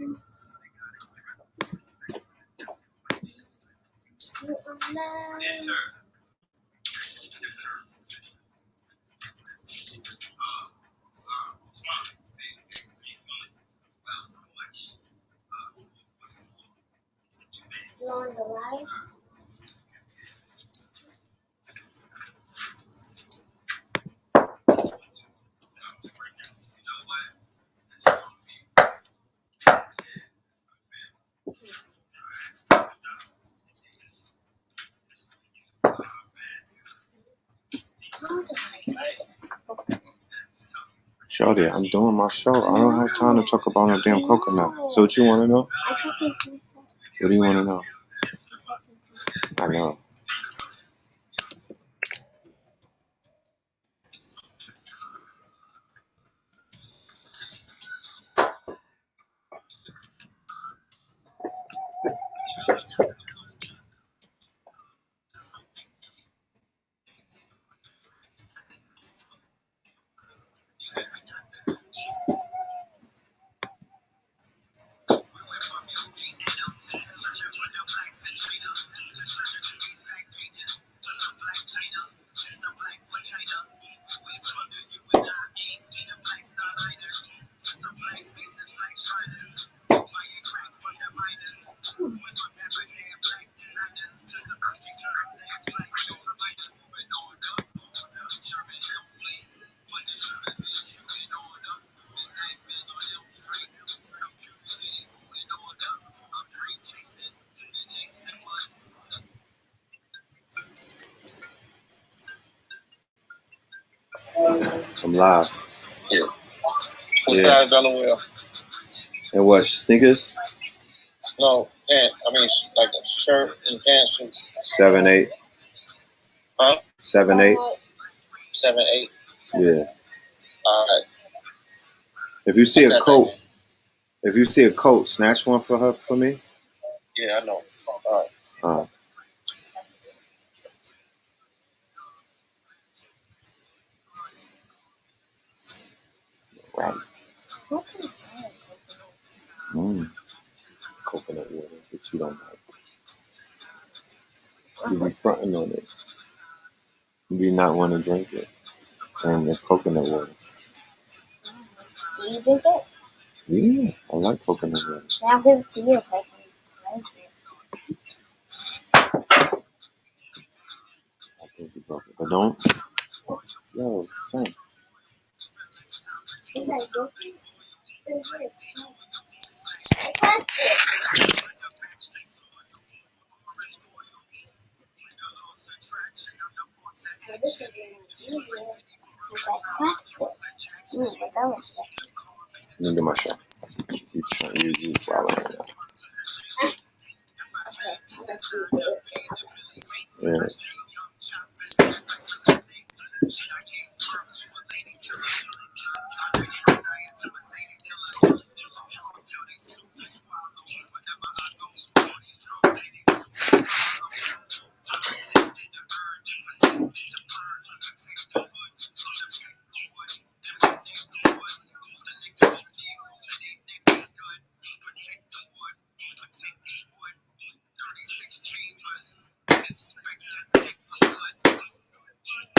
On the live. Shorty, I'm doing my show. I don't have time to talk about no damn coconut. So what you want to know? I'm talking to myself. What do you want to know? I know. I'm live. Yeah. What size underwear? And what, sneakers? No, pants. I mean, like a shirt and pantsuit. 7'8". Huh? 7'8". 7'8". Yeah. All right. If you see a coat, snatch one for me. Yeah, I know. All right. Right. What's inside? Coconut water that you don't like. You be fronting on it. You be not want to drink it. And it's coconut water. Do you drink it? Yeah, I like coconut water. Then I'll give it to you if I can. I think you broke it. But don't. Yo, son. Think I do. This would be easier since I cracked it. But that was sick. Let me do my shot. You swallow it now. Okay, I'll let you do it. Yeah.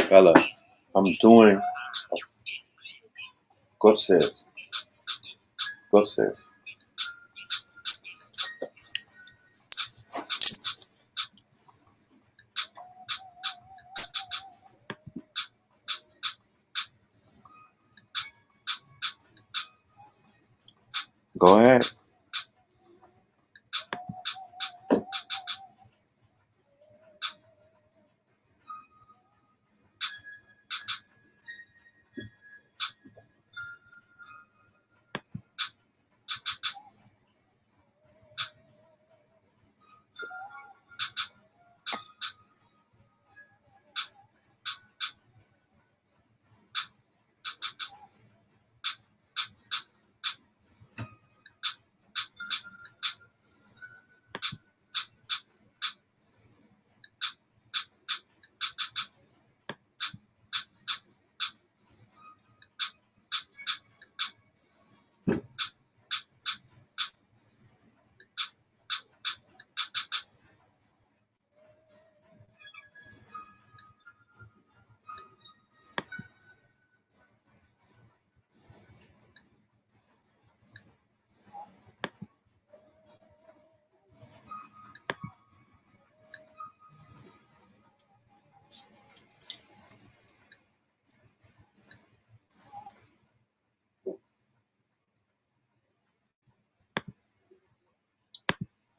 Bella, I'm doing. Go upstairs. Go upstairs. Go ahead.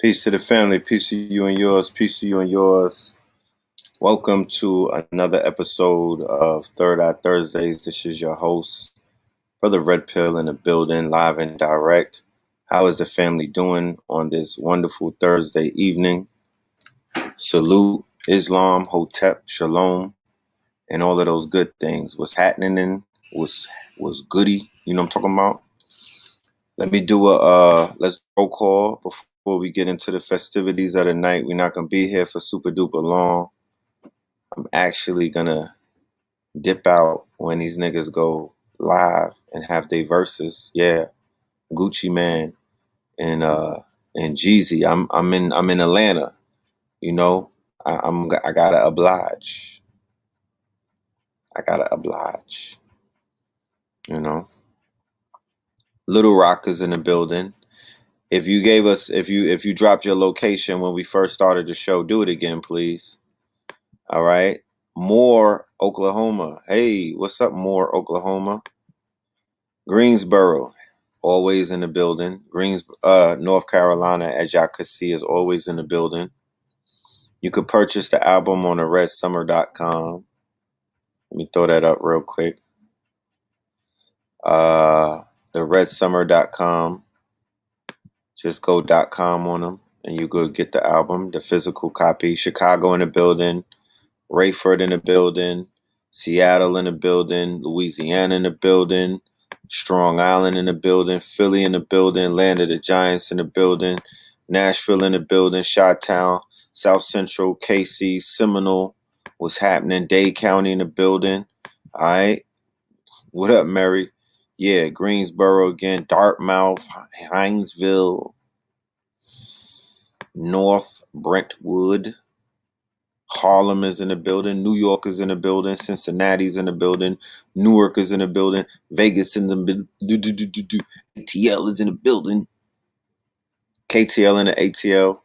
Peace to the family, peace to you and yours, peace to you and yours. Welcome to another episode of Third Eye Thursdays. This is your host, Brother Red Pill, in the building, live and direct. How is the family doing on this wonderful Thursday evening? Salute, Islam, Hotep, Shalom, and all of those good things. What's happening was goody. You know what I'm talking about? Let me do let's roll call before we get into the festivities of the night. We're not gonna be here for super duper long. I'm actually gonna dip out when these niggas go live and have their verses. Yeah, Gucci Man and Jeezy. I'm in Atlanta. You know, I gotta oblige. You know, Little Rock is in the building. If you dropped your location when we first started the show, do it again, please. All right. Moore, Oklahoma. Hey, what's up, Moore, Oklahoma? Greensboro, always in the building. North Carolina, as y'all could see, is always in the building. You could purchase the album on theredsummer.com. Let me throw that up real quick. Theredsummer.com. Just go .com on them, and you go get the album, the physical copy. Chicago in the building. Rayford in the building. Seattle in the building. Louisiana in the building. Strong Island in the building. Philly in the building. Land of the Giants in the building. Nashville in the building. Chi-Town. South Central. KC. Seminole. What's happening? Dade County in the building. All right. What up, Mary? Yeah, Greensboro again. Dartmouth. Hinesville. North Brentwood. Harlem is in the building. New York is in the building. Cincinnati's in the building. Newark is in the building. Vegas in the building. ATL is in the building. KTL in the ATL.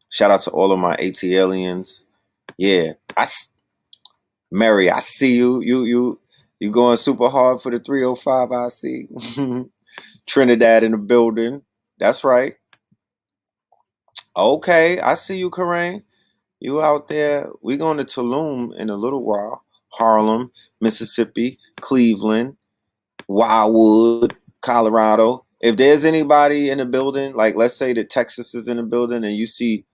Shout out to all of my ATLians. Yeah, Mary, I see you. You going super hard for the 305. I see. Trinidad in the building. That's right. Okay, I see you, Karain. You out there. We going to Tulum in a little while. Harlem, Mississippi, Cleveland, Wildwood, Colorado. If there's anybody in the building, like let's say that Texas is in the building and you see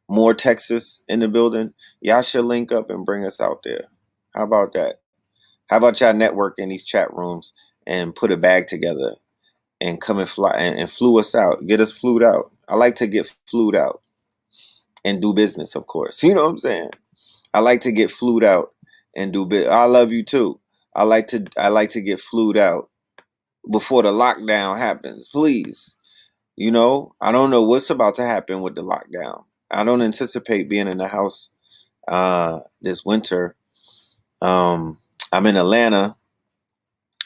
more Texas in the building, y'all should link up and bring us out there. How about that? How about y'all network in these chat rooms and put a bag together and come and fly and flew us out. Get us flued out. I like to get flued out and do business, of course. You know what I'm saying? I like to get flued out and do business. I love you too. I like to get flued out before the lockdown happens. Please. You know, I don't know what's about to happen with the lockdown. I don't anticipate being in the house this winter. I'm in Atlanta,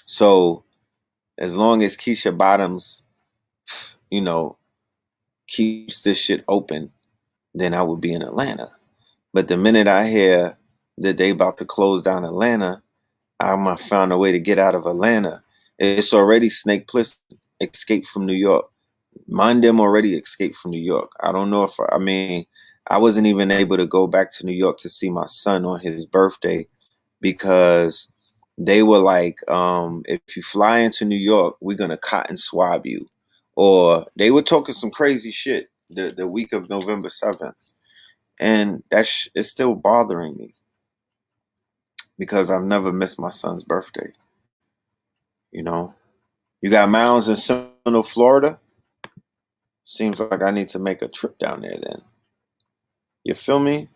so as long as Keisha Bottoms, you know, keeps this shit open, then I would be in Atlanta. But the minute I hear that they about to close down Atlanta, I'm gonna find a way to get out of Atlanta. It's already Snake Plissken escaped from New York. Mine them already escaped from New York. I don't know if I wasn't even able to go back to New York to see my son on his birthday because they were like, if you fly into New York, we're gonna cotton swab you. Or they were talking some crazy shit the week of November 7th. And that's it's still bothering me because I've never missed my son's birthday. You know, you got mounds in Seminole, Florida. Seems like I need to make a trip down there then. You feel me?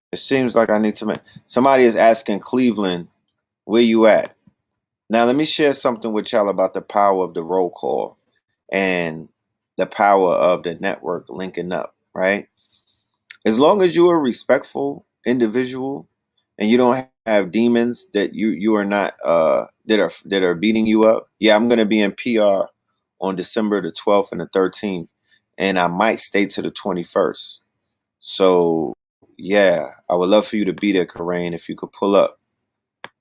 It seems like I need to make. Somebody is asking Cleveland, where you at? Now let me share something with y'all about the power of the roll call and the power of the network linking up, right? As long as you're a respectful individual and you don't have demons that you are not that are beating you up. Yeah, I'm gonna be in PR on December the 12th and the 13th, and I might stay to the 21st. So yeah, I would love for you to be there, Karain, if you could pull up.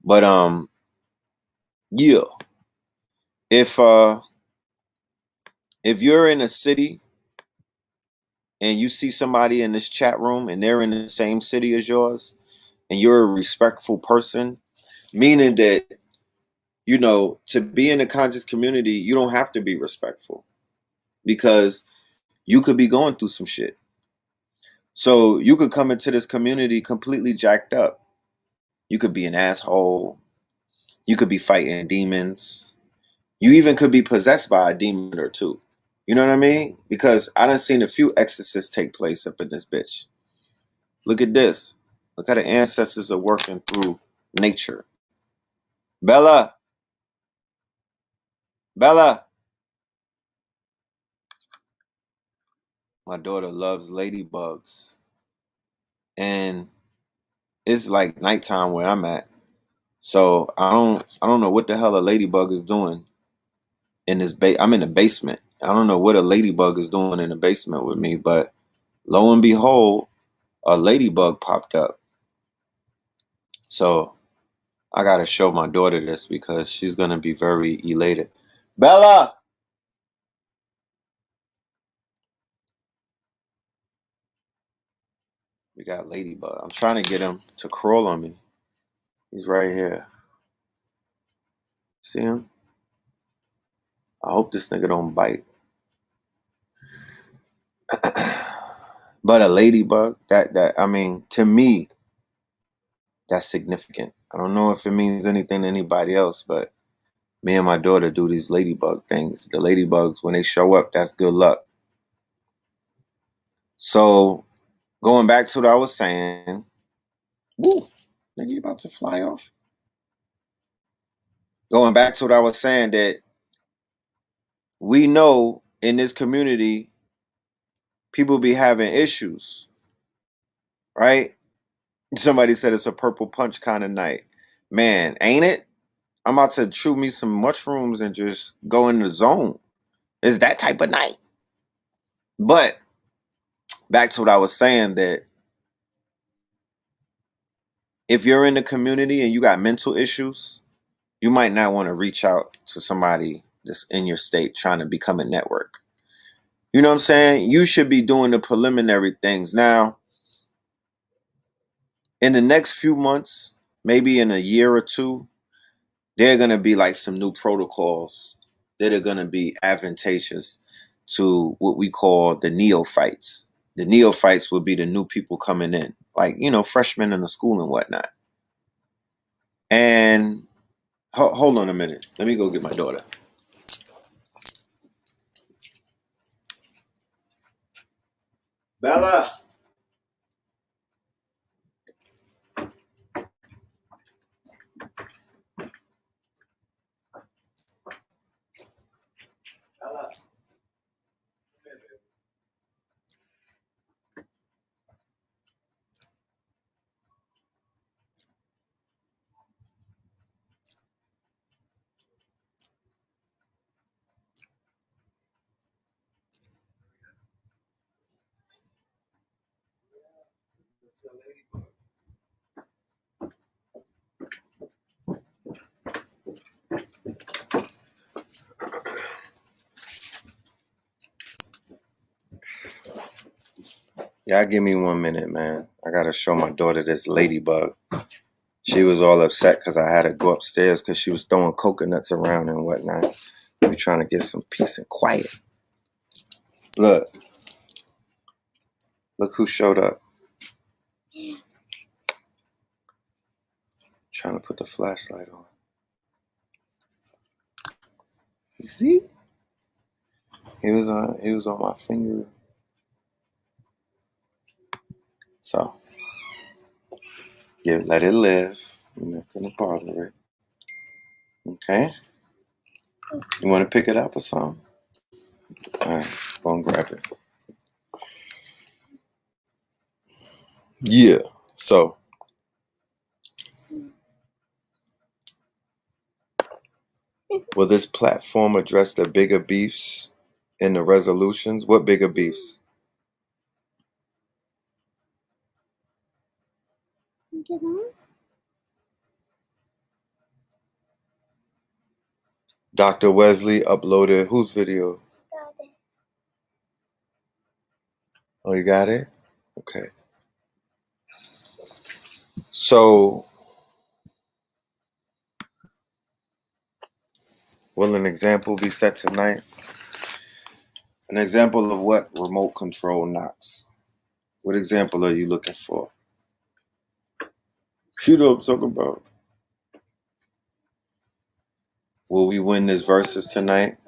But yeah, if you're in a city and you see somebody in this chat room and they're in the same city as yours, and you're a respectful person, meaning that, you know, to be in a conscious community, you don't have to be respectful because you could be going through some shit. So you could come into this community completely jacked up. You could be an asshole. You could be fighting demons. You even could be possessed by a demon or two. You know what I mean? Because I done seen a few exorcists take place up in this bitch. Look at this. Look how the ancestors are working through nature. Bella. Bella. My daughter loves ladybugs. And it's like nighttime where I'm at. So I don't know what the hell a ladybug is doing in this I'm in the basement. I don't know what a ladybug is doing in the basement with me, but lo and behold, a ladybug popped up. So I gotta show my daughter this because she's gonna be very elated. Bella! We got ladybug. I'm trying to get him to crawl on me. He's right here. See him? I hope this nigga don't bite. But a ladybug, I mean, to me, that's significant. I don't know if it means anything to anybody else, but me and my daughter do these ladybug things. The ladybugs, when they show up, that's good luck. So, going back to what I was saying, woo, nigga, you about to fly off? Going back to what I was saying, that we know in this community, people be having issues, right? Somebody said it's a purple punch kind of night. Man, ain't it? I'm about to chew me some mushrooms and just go in the zone. It's that type of night. But back to what I was saying, that if you're in the community and you got mental issues, you might not want to reach out to somebody that's in your state trying to become a network. You know what I'm saying? You should be doing the preliminary things. Now, in the next few months, maybe in a year or two, there are going to be like some new protocols that are going to be advantageous to what we call the neophytes. The neophytes will be the new people coming in, like, you know, freshmen in the school and whatnot. And hold on a minute. Let me go get my daughter. Bella. Bella. Y'all give me 1 minute, man. I gotta show my daughter this ladybug. She was all upset because I had to go upstairs because she was throwing coconuts around and whatnot. We trying to get some peace and quiet. Look who showed up. Trying to put the flashlight on. You see? He was on my finger. So let it live. I'm not gonna bother it. Okay? You wanna pick it up or something? Alright, go and grab it. Yeah. So will this platform address the bigger beefs in the resolutions? What bigger beefs? Dr. Wesley uploaded whose video? Oh, you got it? Okay. So, will an example be set tonight? An example of what remote control knocks? What example are you looking for? You know what I'm talking about. Will we win this versus tonight?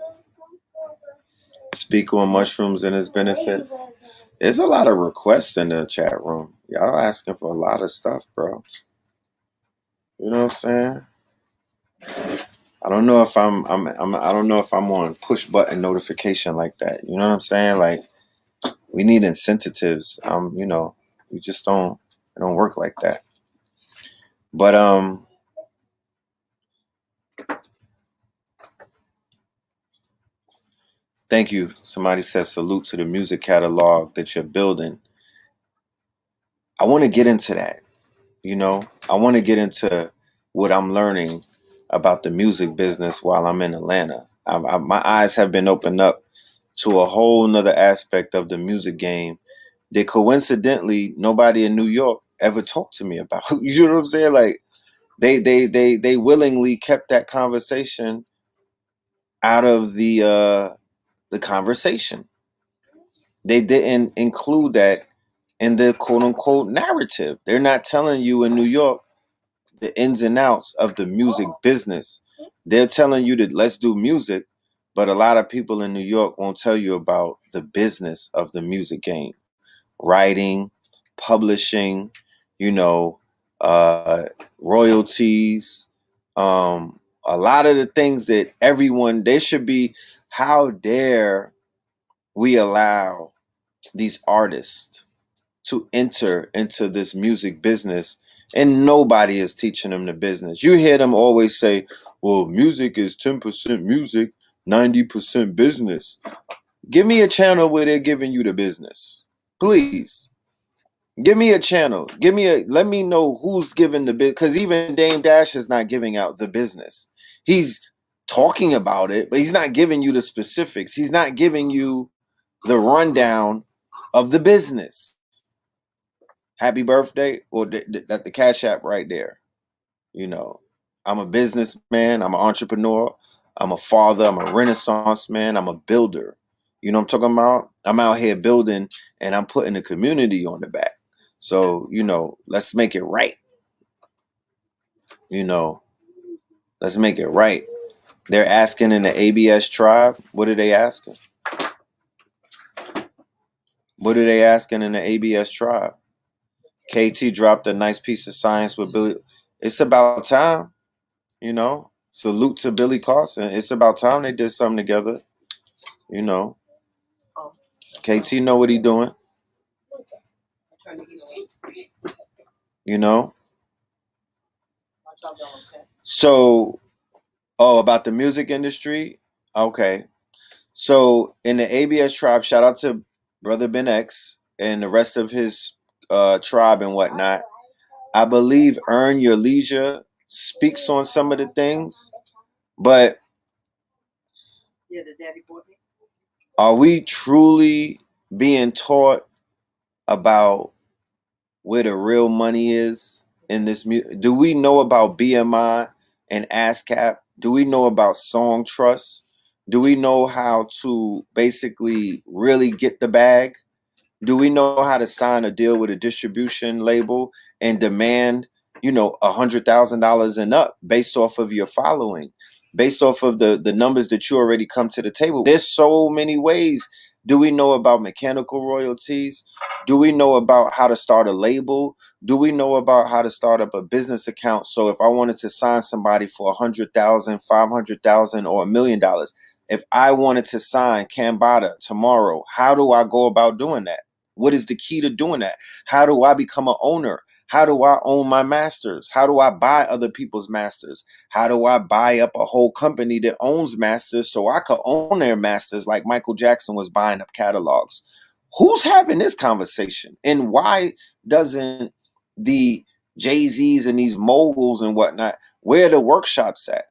Speak on mushrooms and its benefits. There's a lot of requests in the chat room. Y'all asking for a lot of stuff, bro. You know what I'm saying? I don't know if I don't know if I'm on push button notification like that. You know what I'm saying? Like, we need incentives. You know, we just don't it don't work like that. But thank you. Somebody says salute to the music catalog that you're building. I want to get into that. You know, I want to get into what I'm learning about the music business while I'm in Atlanta. My eyes have been opened up to a whole nother aspect of the music game that coincidentally nobody in New York ever talked to me about. You know what I'm saying? Like they willingly kept that conversation out of the conversation. They didn't include that in the quote unquote narrative. They're not telling you in New York the ins and outs of the music business. They're telling you that let's do music, but a lot of people in New York won't tell you about the business of the music game. Writing, publishing, you know, royalties, a lot of the things that everyone, they should be, how dare we allow these artists to enter into this music business and nobody is teaching them the business. You hear them always say, well, music is 10% music, 90% business. Give me a channel where they're giving you the business. Please. Give me a channel. Let me know who's giving the business. Because even Dame Dash is not giving out the business. He's talking about it, but he's not giving you the specifics. He's not giving you the rundown of the business. Happy birthday, or the Cash App right there. You know, I'm a businessman. I'm an entrepreneur. I'm a father. I'm a Renaissance man. I'm a builder. You know what I'm talking about? I'm out here building, and I'm putting the community on the back. So, you know, let's make it right. You know, let's make it right. They're asking in the ABS tribe. What are they asking? What are they asking in the ABS tribe? KT dropped a nice piece of science with Billy. It's about time, you know. Salute to Billy Carson. It's about time they did something together, you know. KT know what he doing, you know. So, about the music industry. Okay. So in the ABS tribe, shout out to Brother Ben X and the rest of his tribe and whatnot. I believe Earn Your Leisure speaks on some of the things, but are we truly being taught about where the real money is in this music? Do we know about BMI and ASCAP? Do we know about Song Trust? Do we know how to basically really get the bag? Do we know how to sign a deal with a distribution label and demand, you know, $100,000 and up based off of your following, based off of the numbers that you already come to the table? There's so many ways. Do we know about mechanical royalties? Do we know about how to start a label? Do we know about how to start up a business account? So if I wanted to sign somebody for $100,000, $500,000, or $1 million, if I wanted to sign Cambada tomorrow, how do I go about doing that? What is the key to doing that? How do I become an owner? How do I own my masters? How do I buy other people's masters? How do I buy up a whole company that owns masters so I could own their masters like Michael Jackson was buying up catalogs? Who's having this conversation? And why doesn't the Jay-Z's and these moguls and whatnot, where are the workshops at?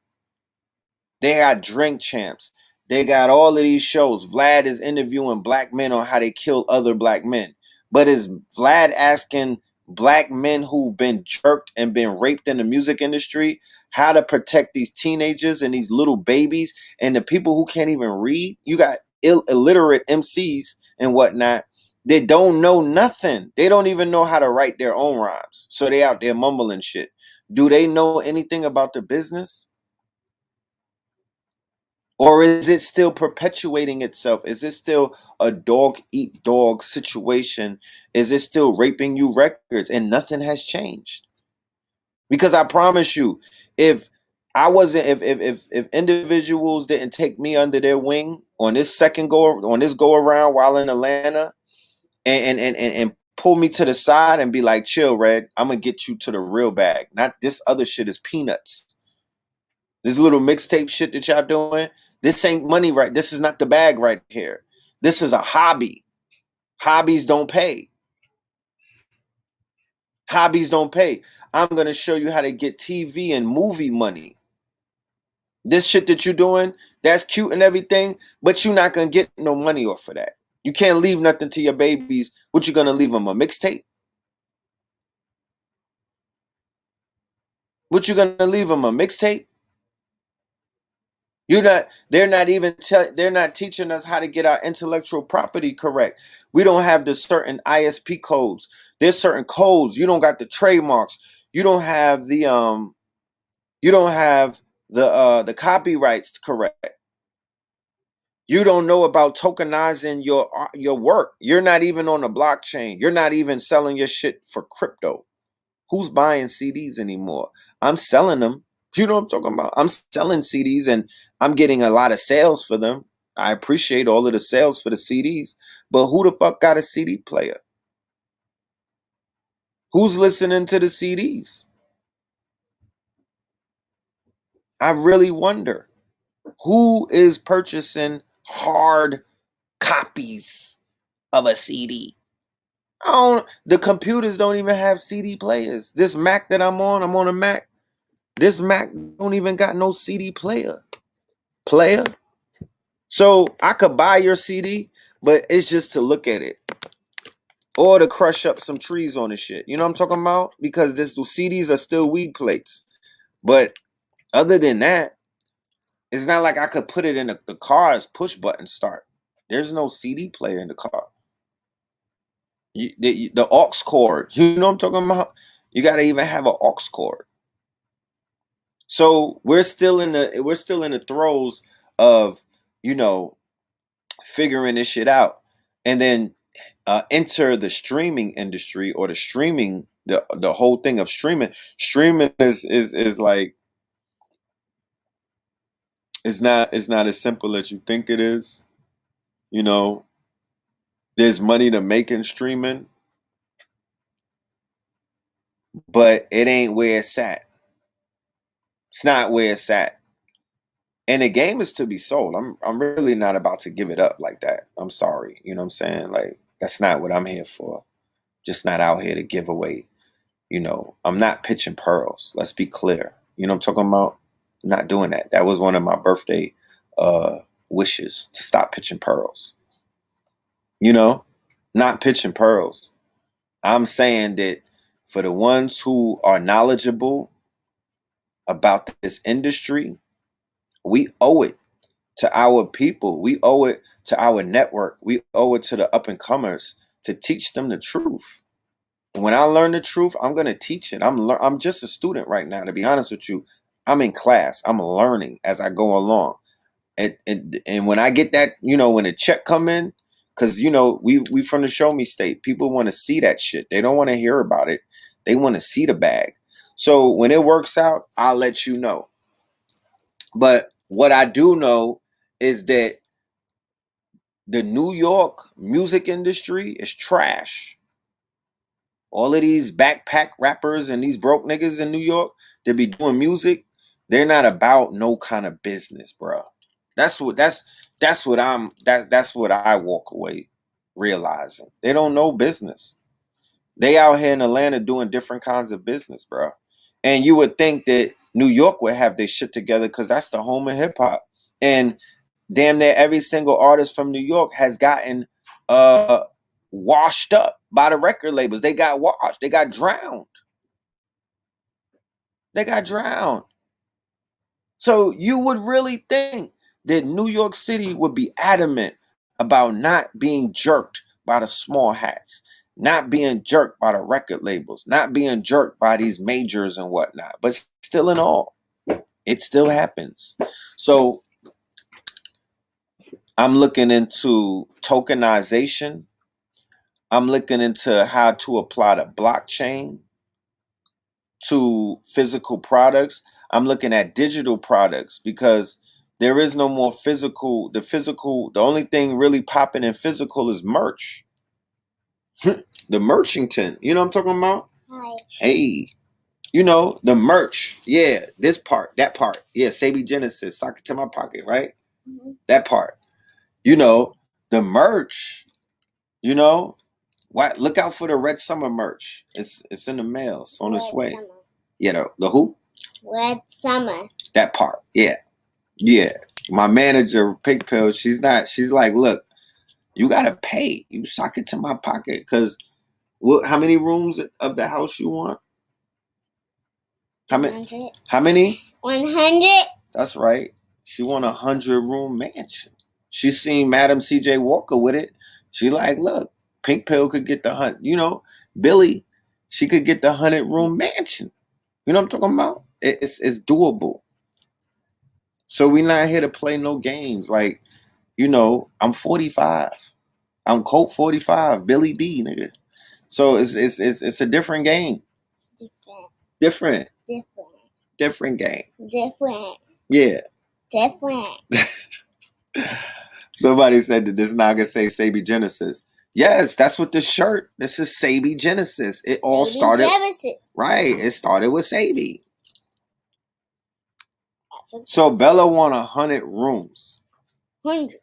They got Drink Champs. They got all of these shows. Vlad is interviewing black men on how they kill other black men. But is Vlad asking black men who've been jerked and been raped in the music industry how to protect these teenagers and these little babies and the people who can't even read? You got illiterate MCs and whatnot. They don't know nothing. They don't even know how to write their own rhymes. So they out there mumbling shit. Do they know anything about the business? Or is it still perpetuating itself? Is it still a dog eat dog situation? Is it still raping you records and nothing has changed? Because I promise you, if I wasn't, if individuals didn't take me under their wing on this go around while in Atlanta and pull me to the side and be like, chill, Red, I'm gonna get you to the real bag. Not this other shit is peanuts. This little mixtape shit that y'all doing, this ain't money, right? This is not the bag right here. This is a hobby. Hobbies don't pay. Hobbies don't pay. I'm gonna show you how to get TV and movie money. This shit that you're doing, that's cute and everything, but you're not gonna get no money off of that. You can't leave nothing to your babies. What you gonna leave them, a mixtape? What you gonna leave them, a mixtape? They're not teaching us how to get our intellectual property correct. We don't have the certain ISP codes. There's certain codes. You don't got the trademarks. You don't have the copyrights correct. You don't know about tokenizing your work. You're not even on the blockchain. You're not even selling your shit for crypto. Who's buying CDs anymore? I'm selling them. You know what I'm talking about? I'm selling CDs and I'm getting a lot of sales for them. I appreciate all of the sales for the CDs. But who the fuck got a CD player? Who's listening to the CDs? I really wonder. Who is purchasing hard copies of a CD? The computers don't even have CD players. This Mac that I'm on a Mac. This Mac don't even got no CD player. So I could buy your CD, but it's just to look at it. Or to crush up some trees on the shit. You know what I'm talking about? Because the CDs are still weed plates. But other than that, it's not like I could put it in the car's push button start. There's no CD player in the car. The aux cord. You know what I'm talking about? You gotta even have an aux cord. So we're still in the throes of, figuring this shit out. And then enter the streaming industry or the whole thing of streaming. Streaming is like, it's not as simple as you think it is. There's money to make in streaming, but it ain't where it's at. It's not where it's at. And the game is to be sold. I'm really not about to give it up like that. I'm sorry. You know what I'm saying? Like, that's not what I'm here for. Just not out here to give away. I'm not pitching pearls. Let's be clear. You know what I'm talking about? I'm not doing that. That was one of my birthday wishes, to stop pitching pearls. Not pitching pearls. I'm saying that for the ones who are knowledgeable about this industry, we owe it to our people. We owe it to our network. We owe it to the up and comers to teach them the truth. And when I learn the truth, I'm going to teach it. I'm just a student right now, to be honest with you. I'm in class. I'm learning as I go along. And when I get that, when a check come in, because, we from the show me state, people want to see that shit. They don't want to hear about it. They want to see the bag. So when it works out, I'll let you know. But what I do know is that the New York music industry is trash. All of these backpack rappers and these broke niggas in New York that be doing music, they're not about no kind of business, bro. That's what I walk away realizing. They don't know business. They out here in Atlanta doing different kinds of business, bro. And you would think that New York would have their shit together because that's the home of hip hop. And damn near every single artist from New York has gotten washed up by the record labels. They got washed. They got drowned. They got drowned. So you would really think that New York City would be adamant about not being jerked by the small hats, not being jerked by the record labels, not being jerked by these majors and whatnot. But still in all, it still happens. So I'm looking into tokenization. I'm looking into how to apply the blockchain to physical products. I'm looking at digital products because there is no more physical. The only thing really popping in physical is merch. The merchington. You know what I'm talking about? Hi. Hey. You know, the merch. Yeah, this part, that part. Yeah, Sabi Genesis, sock it to my pocket, right? Mm-hmm. That part. You know, the merch. You know, what? Look out for the Red Summer merch. It's in the mail. It's on its way. Summer. Yeah, the who? Red Summer. That part. Yeah. Yeah. My manager, Pig Pill, she's like, look, you gotta pay. You sock it to my pocket. Cause how many rooms of the house you want? How many? 100. How many? 100. That's right. She want a 100-room mansion. She seen Madam CJ Walker with it. She like, look, Pink Pill could get the 100. You know, Billy, she could get the 100-room mansion. You know what I'm talking about? It's doable. So we not here to play no games. Like, you know, I'm 45. I'm Colt 45, Billy D, nigga. So it's a different game. Different game. Different. Yeah. Different. Somebody said that this naga say Sabi Genesis. Yes, that's what the shirt. This is Sabi Genesis. It all started. Genesis. Right. It started with Sabi. That's So Bella want 100 rooms. 100.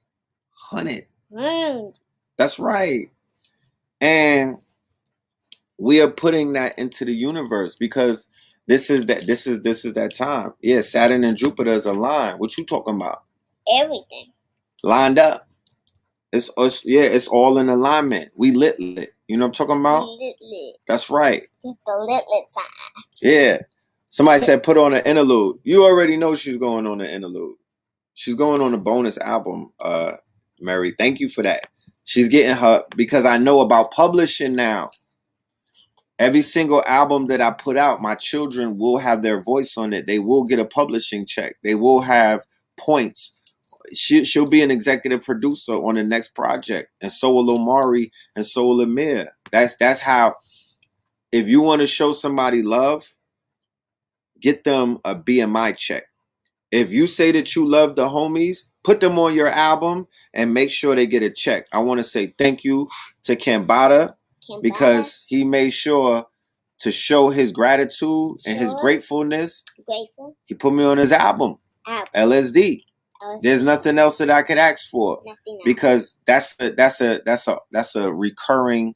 100. That's right. And we are putting that into the universe because this is that time. Yeah, Saturn and Jupiter is aligned. What you talking about? Everything. Lined up. It's us. Yeah, it's all in alignment. We lit. You know what I'm talking about? Lit. That's right. With the lit sign. Yeah. Somebody said put on an interlude. You already know she's going on an interlude. She's going on a bonus album, Mary. Thank you for that. She's getting her because I know about publishing now. Every single album that I put out, my children will have their voice on it. They will get a publishing check. They will have points. She'll be an executive producer on the next project, and so will Omari, and so will Amir. That's how. If you want to show somebody love, get them a BMI check. If you say that you love the homies, put them on your album and make sure they get a check. I want to say thank you to Kambada because he made sure to show his gratitude and his gratefulness. Grateful. He put me on his album. LSD. There's nothing else that I could ask for because that's a recurring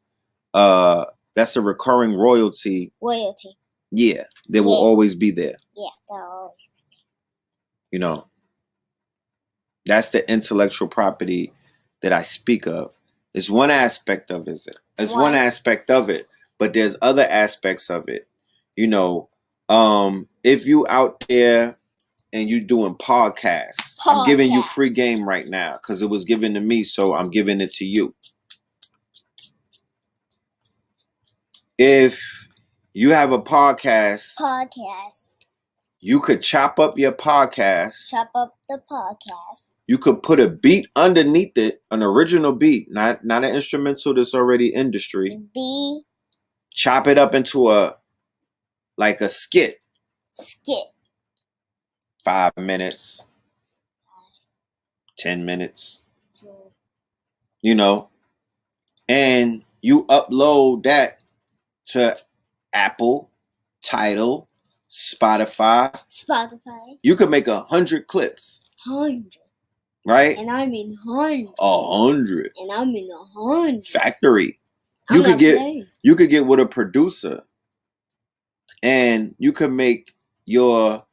royalty. Royalty. Yeah, they will always be there. Yeah, they'll always be there. You know, that's the intellectual property that I speak of. It's one aspect of it. It's one aspect of it, but there's other aspects of it. You know, if you out there and you doing podcasts, I'm giving you free game right now because it was given to me, so I'm giving it to you. If you have a podcast, you could chop up your podcast. Chop up the podcast. You could put a beat underneath it, an original beat, not an instrumental that's already industry. Chop it up into a skit. 5 minutes. 10 minutes. You know, and you upload that to Apple, Tidal, Spotify. You could make 100 clips. 100. Right? And I mean 100. 100. And I mean 100. Factory. You could get with a producer and you could make your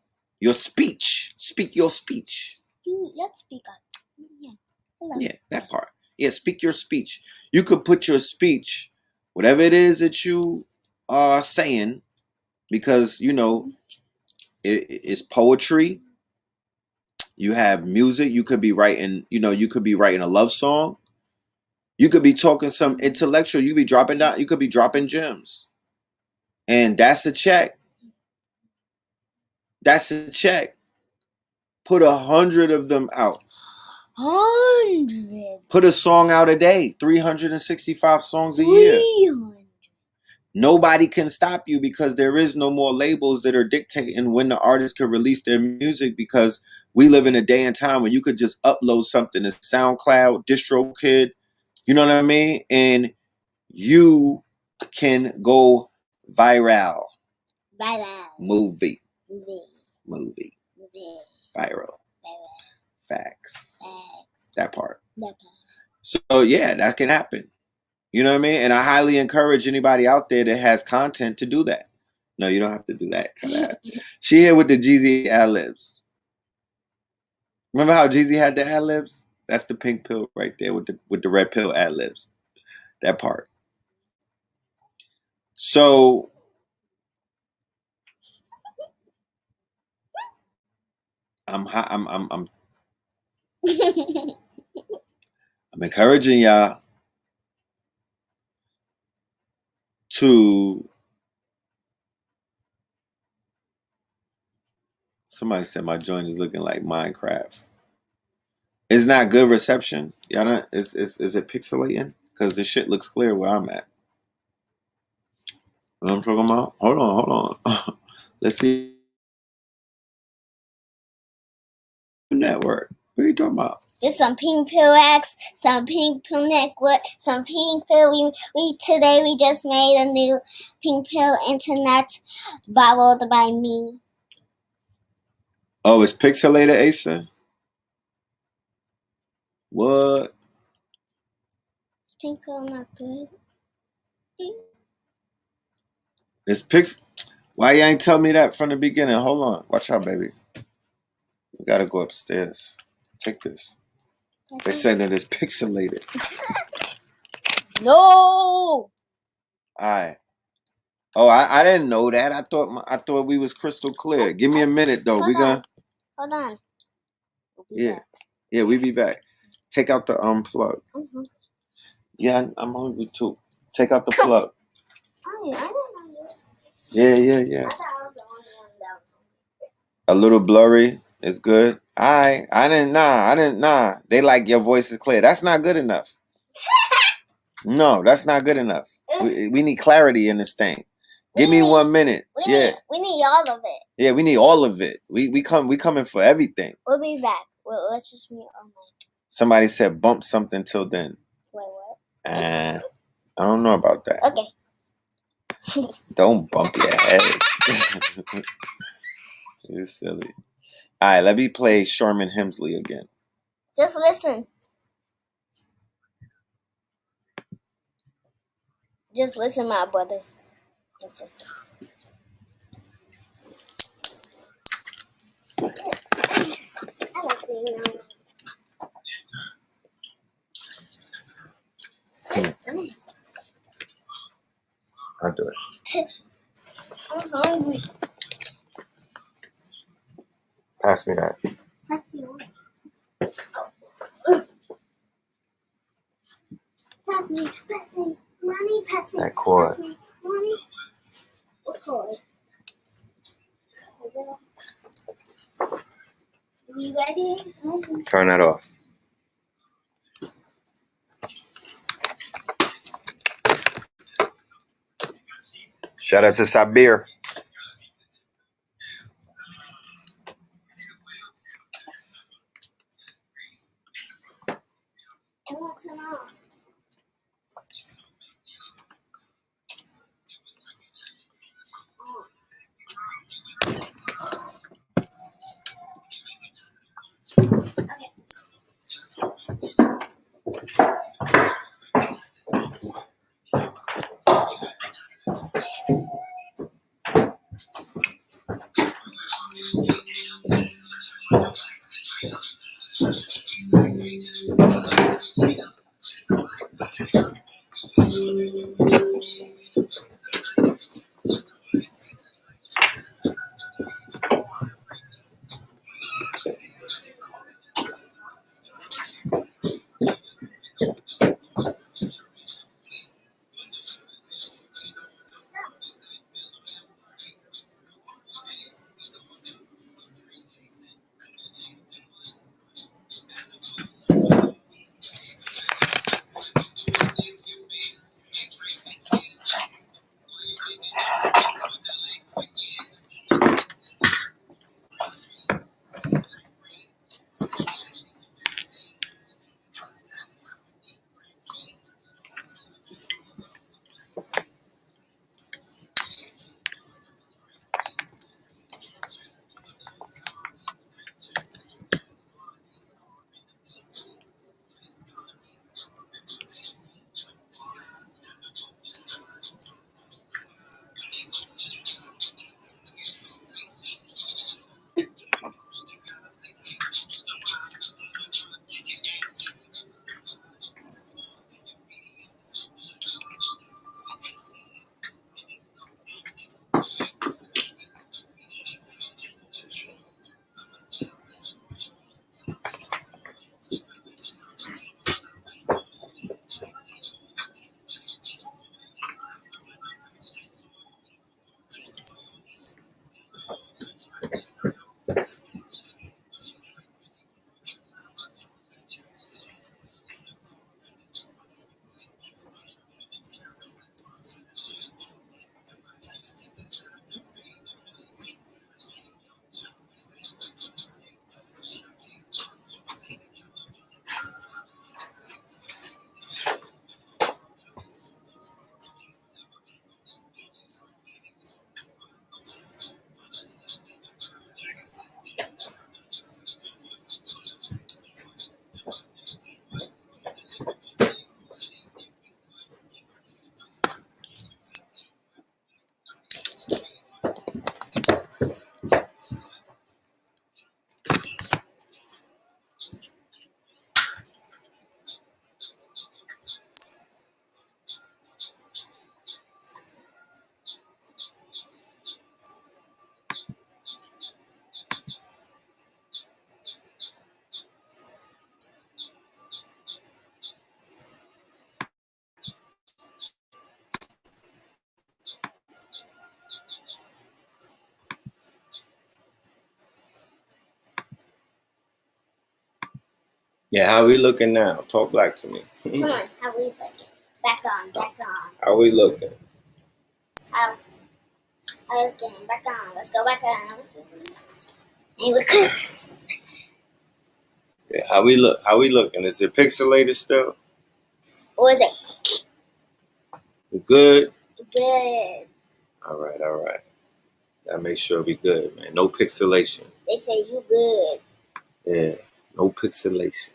speech. Speak your speech. Let's speak up. Yeah. Hello. Yeah, that part. Yeah, speak your speech. You could put your speech whatever it is that you are saying, because it's poetry. You have music. You could be writing. You could be writing a love song. You could be talking some intellectual. You could be dropping down. You could be dropping gems, and that's a check. That's a check. Put 100 of them out. 100. Put a song out a day. 365 songs a year. 300. Nobody can stop you because there is no more labels that are dictating when the artist can release their music, because we live in a day and time when you could just upload something to SoundCloud, DistroKid, you know what I mean? And you can go viral. Movie. Viral. Facts. That part. So yeah, that can happen. You know what I mean? And I highly encourage anybody out there that has content to do that. No, you don't have to do that. She here with the Jeezy ad-libs. Remember how Jeezy had the ad-libs? That's the pink pill right there with the red pill ad-libs. That part. So I'm encouraging y'all to. Somebody said my joint is looking like Minecraft. It's not good reception. Y'all don't. Is it pixelating? Because this shit looks clear where I'm at. You know what I'm talking about? Hold on. Let's see. Network. What are you talking about? There's some pink pill X, some pink pill network, some pink pill. Today we just made a new pink pill internet bubbled by me. Oh, it's pixelated, Asa? What? Is pink pill not good? It's Why you ain't tell me that from the beginning? Hold on. Watch out, baby. We gotta go upstairs. Take this. They said that it's pixelated. No. Alright. Oh, I didn't know that. I thought we was crystal clear. Give me a minute though. Hold on. Hold on. Yeah. Yeah, we be back. Take out the plug. Mm-hmm. Yeah, I'm hungry too. Take out the plug. Oh, I didn't know this. Yeah. I thought I was the only one that was hungry. A little blurry is good. I didn't nah. They like your voice is clear. That's not good enough. No, that's not good enough. We need clarity in this thing. Give me 1 minute. We need all of it. Yeah, we need all of it. We coming for everything. We'll be back. Let's just mute our mic. Somebody said bump something till then. Wait, what? I don't know about that. Okay. Don't bump your head. You're silly. All right, let me play Sherman Hemsley again. Just listen. Just listen, my brothers and sisters. I like being I'll do it. I'm hungry. Pass me that. Pass me on. Pass me. Money, pass me. That cord. Pass me. Money. What cord? Are you ready? Turn that off. Shout out to Sabir. I want to know. Yeah, how we looking now? Talk back to me. Come on, how we looking? Back on, back on. How we looking? How we looking? Back on. Let's go back on. And because Yeah, how we look? How we looking? Is it pixelated still? what was it? We good? Good. All right, all right. Gotta make sure we good, man. No pixelation. They say you good. Yeah, no pixelation.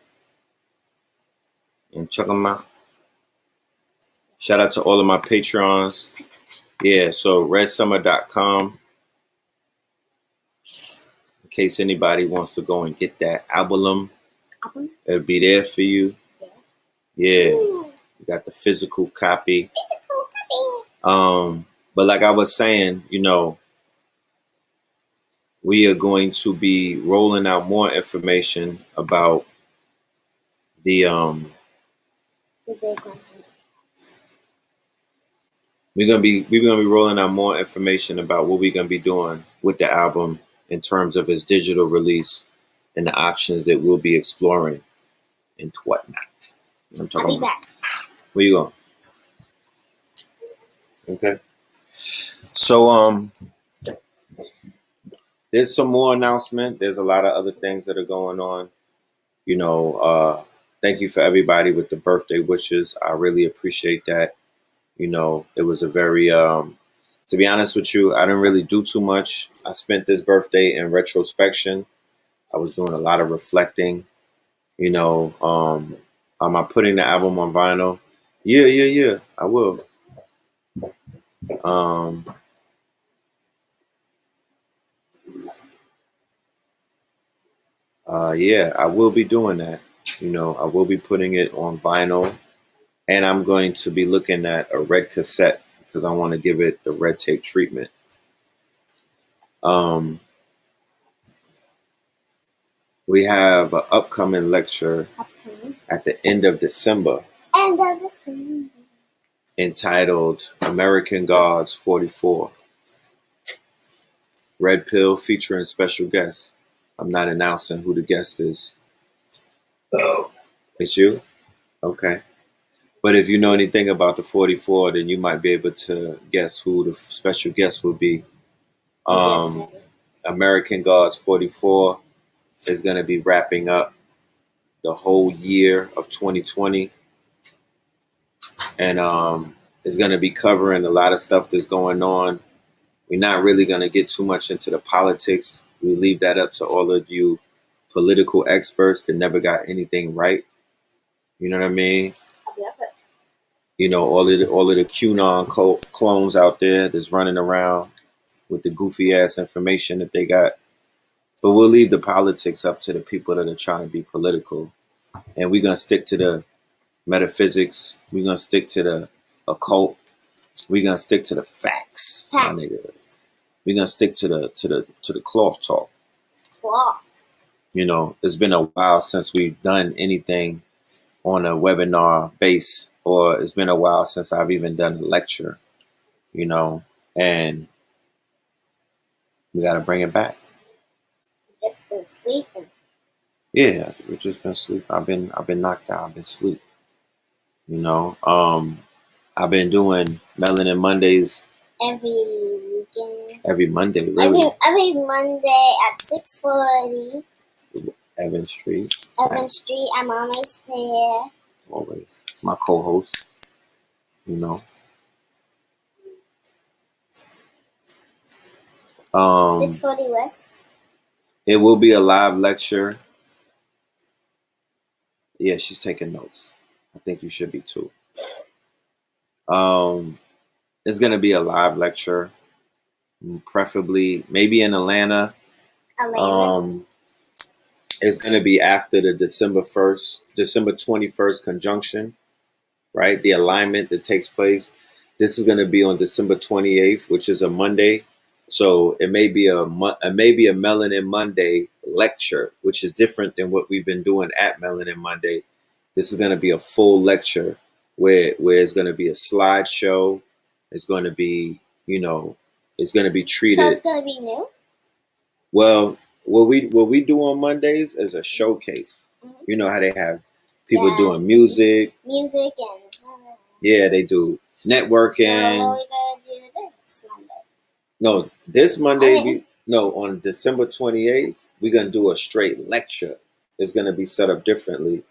And check them out. Shout out to all of my Patreons. Yeah, so redsummer.com. In case anybody wants to go and get that album, it'll be there for you. Yeah, you got the physical copy. But like I was saying, you know, we are going to be rolling out more information about the The big 100. we're gonna be rolling out more information about what we're gonna be doing with the album in terms of its digital release and the options that we'll be exploring and whatnot. I'm talking I'll be about. back. Where you going? Okay. So there's some more announcement. There's a lot of other things that are going on. You know, thank you for everybody with the birthday wishes. I really appreciate that. You know, it was a very, to be honest with you, I didn't really do too much. I spent this birthday in retrospection. I was doing a lot of reflecting. You know, am I putting the album on vinyl? Yeah. I will. Yeah, I will be doing that. You know, I will be putting it on vinyl, and I'm going to be looking at a red cassette because I want to give it the red tape treatment. We have an upcoming lecture at the end of December. End of December. entitled American Gods 44. Red Pill featuring special guests. I'm not announcing who the guest is. It's you? Okay. But if you know anything about the 44, then you might be able to guess who the special guest will be. American Gods 44 is going to be wrapping up the whole year of 2020. And it's going to be covering a lot of stuff that's going on. We're not really going to get too much into the politics. We leave that up to all of you political experts that never got anything right. You know what I mean? You know, all of the QAnon clones out there that's running around with the goofy ass information that they got. But we'll leave the politics up to the people that are trying to be political. And we're going to stick to the metaphysics. We're going to stick to the occult. We're going to stick to the facts. My nigga. We're going to stick to the cloth talk. Cloth. You know, it's been a while since we've done anything on a webinar base, or it's been a while since I've even done a lecture, you know, and we got to bring it back. Just been sleeping. Yeah, we've just been sleeping. I've been knocked out. I've been asleep. You know, I've been doing Melanin Mondays Every weekend. every Monday, really. Every Monday at 6:40. Evan Street. Evan Street. I'm always there. Always. My co-host, you know. 640 West. It will be a live lecture. Yeah, she's taking notes. I think you should be too. It's gonna be a live lecture, preferably maybe in Atlanta. It's gonna be after the December 21st conjunction, right? The alignment that takes place. This is gonna be on December 28th, which is a Monday. So it may be a Melanin Monday lecture, which is different than what we've been doing at Melanin Monday. This is going to be a full lecture where it's going to be a slideshow. It's going to be, you know, it's going to be treated. So it's going to be new? Well, what we do on Mondays is a showcase. Mm-hmm. You know how they have people doing music. Music and... Yeah, they do networking. So what are we going to do this Monday? No, this Monday, on December 28th, we're going to do a straight lecture. It's going to be set up differently.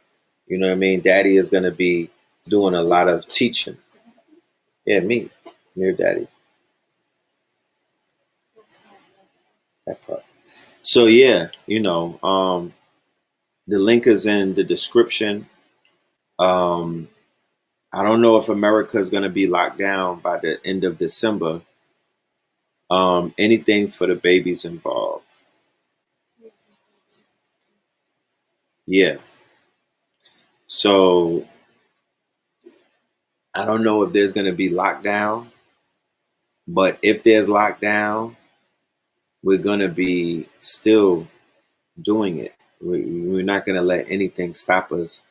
You know what I mean? Daddy is going to be doing a lot of teaching. Yeah, me. Your daddy. That part. So, yeah, you know, the link is in the description. I don't know if America is going to be locked down by the end of December. Anything for the babies involved. Yeah. So I don't know if there's going to be lockdown, but if there's lockdown, we're going to be still doing it. We're not going to let anything stop us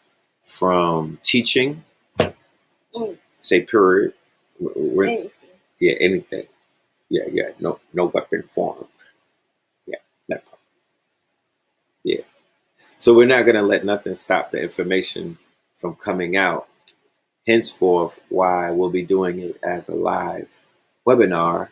from teaching. Say period. Yeah, anything. Yeah. No weapon formed. Yeah, that part. Yeah. So we're not going to let nothing stop the information from coming out. Henceforth, why we'll be doing it as a live webinar,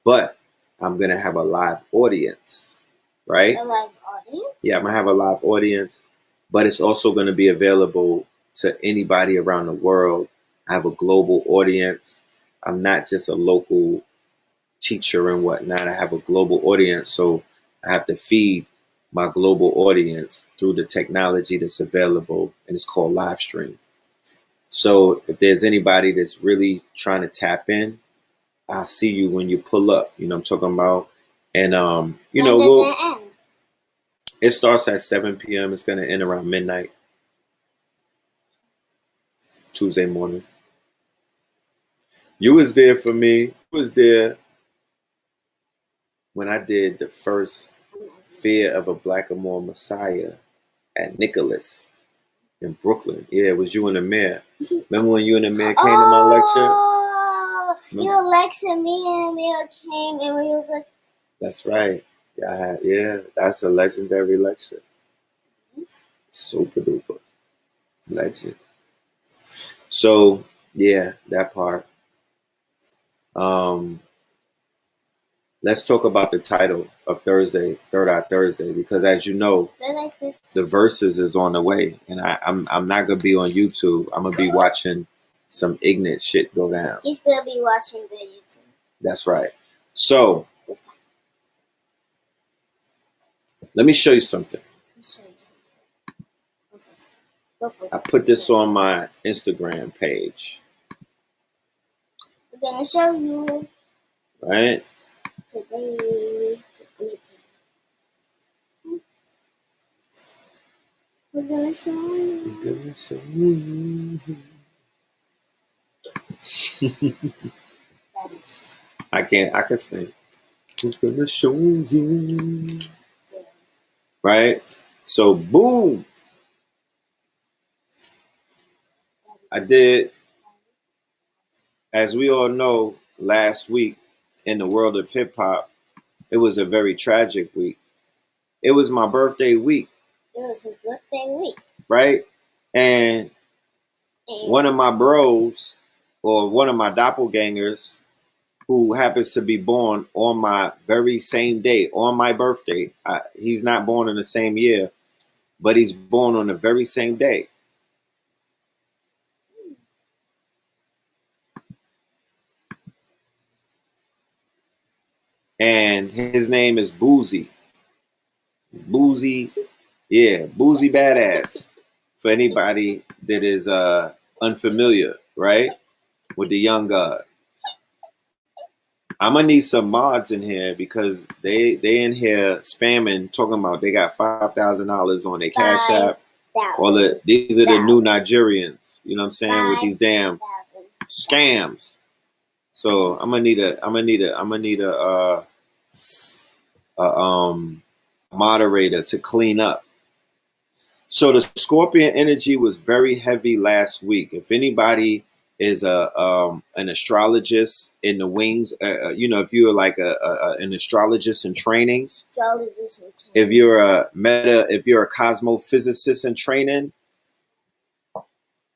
but I'm going to have a live audience, right? A live audience? Yeah, I'm going to have a live audience, but it's also going to be available to anybody around the world. I have a global audience. I'm not just a local teacher and whatnot. I have a global audience, so I have to feed my global audience through the technology that's available, and it's called live stream. So if there's anybody that's really trying to tap in, I'll see you when you pull up. You know what I'm talking about? And, you know, does it end? It starts at 7 p.m. It's going to end around midnight. Tuesday morning. You was there for me. You was there when I did the first Fear of a Blackamoor Messiah at Nicholas In Brooklyn. Yeah, it was you and the mayor. Remember when you and the mayor came to my lecture? Oh, you lectured me and Emil came and we was like, That's right. Yeah, that's a legendary lecture. Super duper. Legend. So, yeah, that part. Let's talk about the title of Thursday, Third Eye Thursday, because as you know, like this. the verses is on the way, and I'm not gonna be on YouTube. I'm gonna be watching some ignorant shit go down. He's gonna be watching the YouTube. That's right. So let me show you something. I put this on my Instagram page. We're gonna show you. Right? Today. We're gonna show you. We're gonna show you. I can sing. We're gonna show you. Right? So boom. I did, as we all know, last week in the world of hip hop, it was a very tragic week. It was my birthday week. It was his birthday week. Right? And one of my bros, or one of my doppelgangers, who happens to be born on my very same day, on my birthday. He's not born in the same year, but he's born on the very same day. And his name is Boozy. Boozy, yeah, Boozy Badass. For anybody that is unfamiliar, right, with the young god. I'm gonna need some mods in here because they in here spamming, talking about they got $5,000 on their Cash App. These are the new Nigerians, you know what I'm saying, with these damn scams. So I'm gonna need a moderator to clean up. So the Scorpion energy was very heavy last week. If anybody is an astrologist in the wings, if you're like an astrologist in training, if you're a cosmophysicist in training,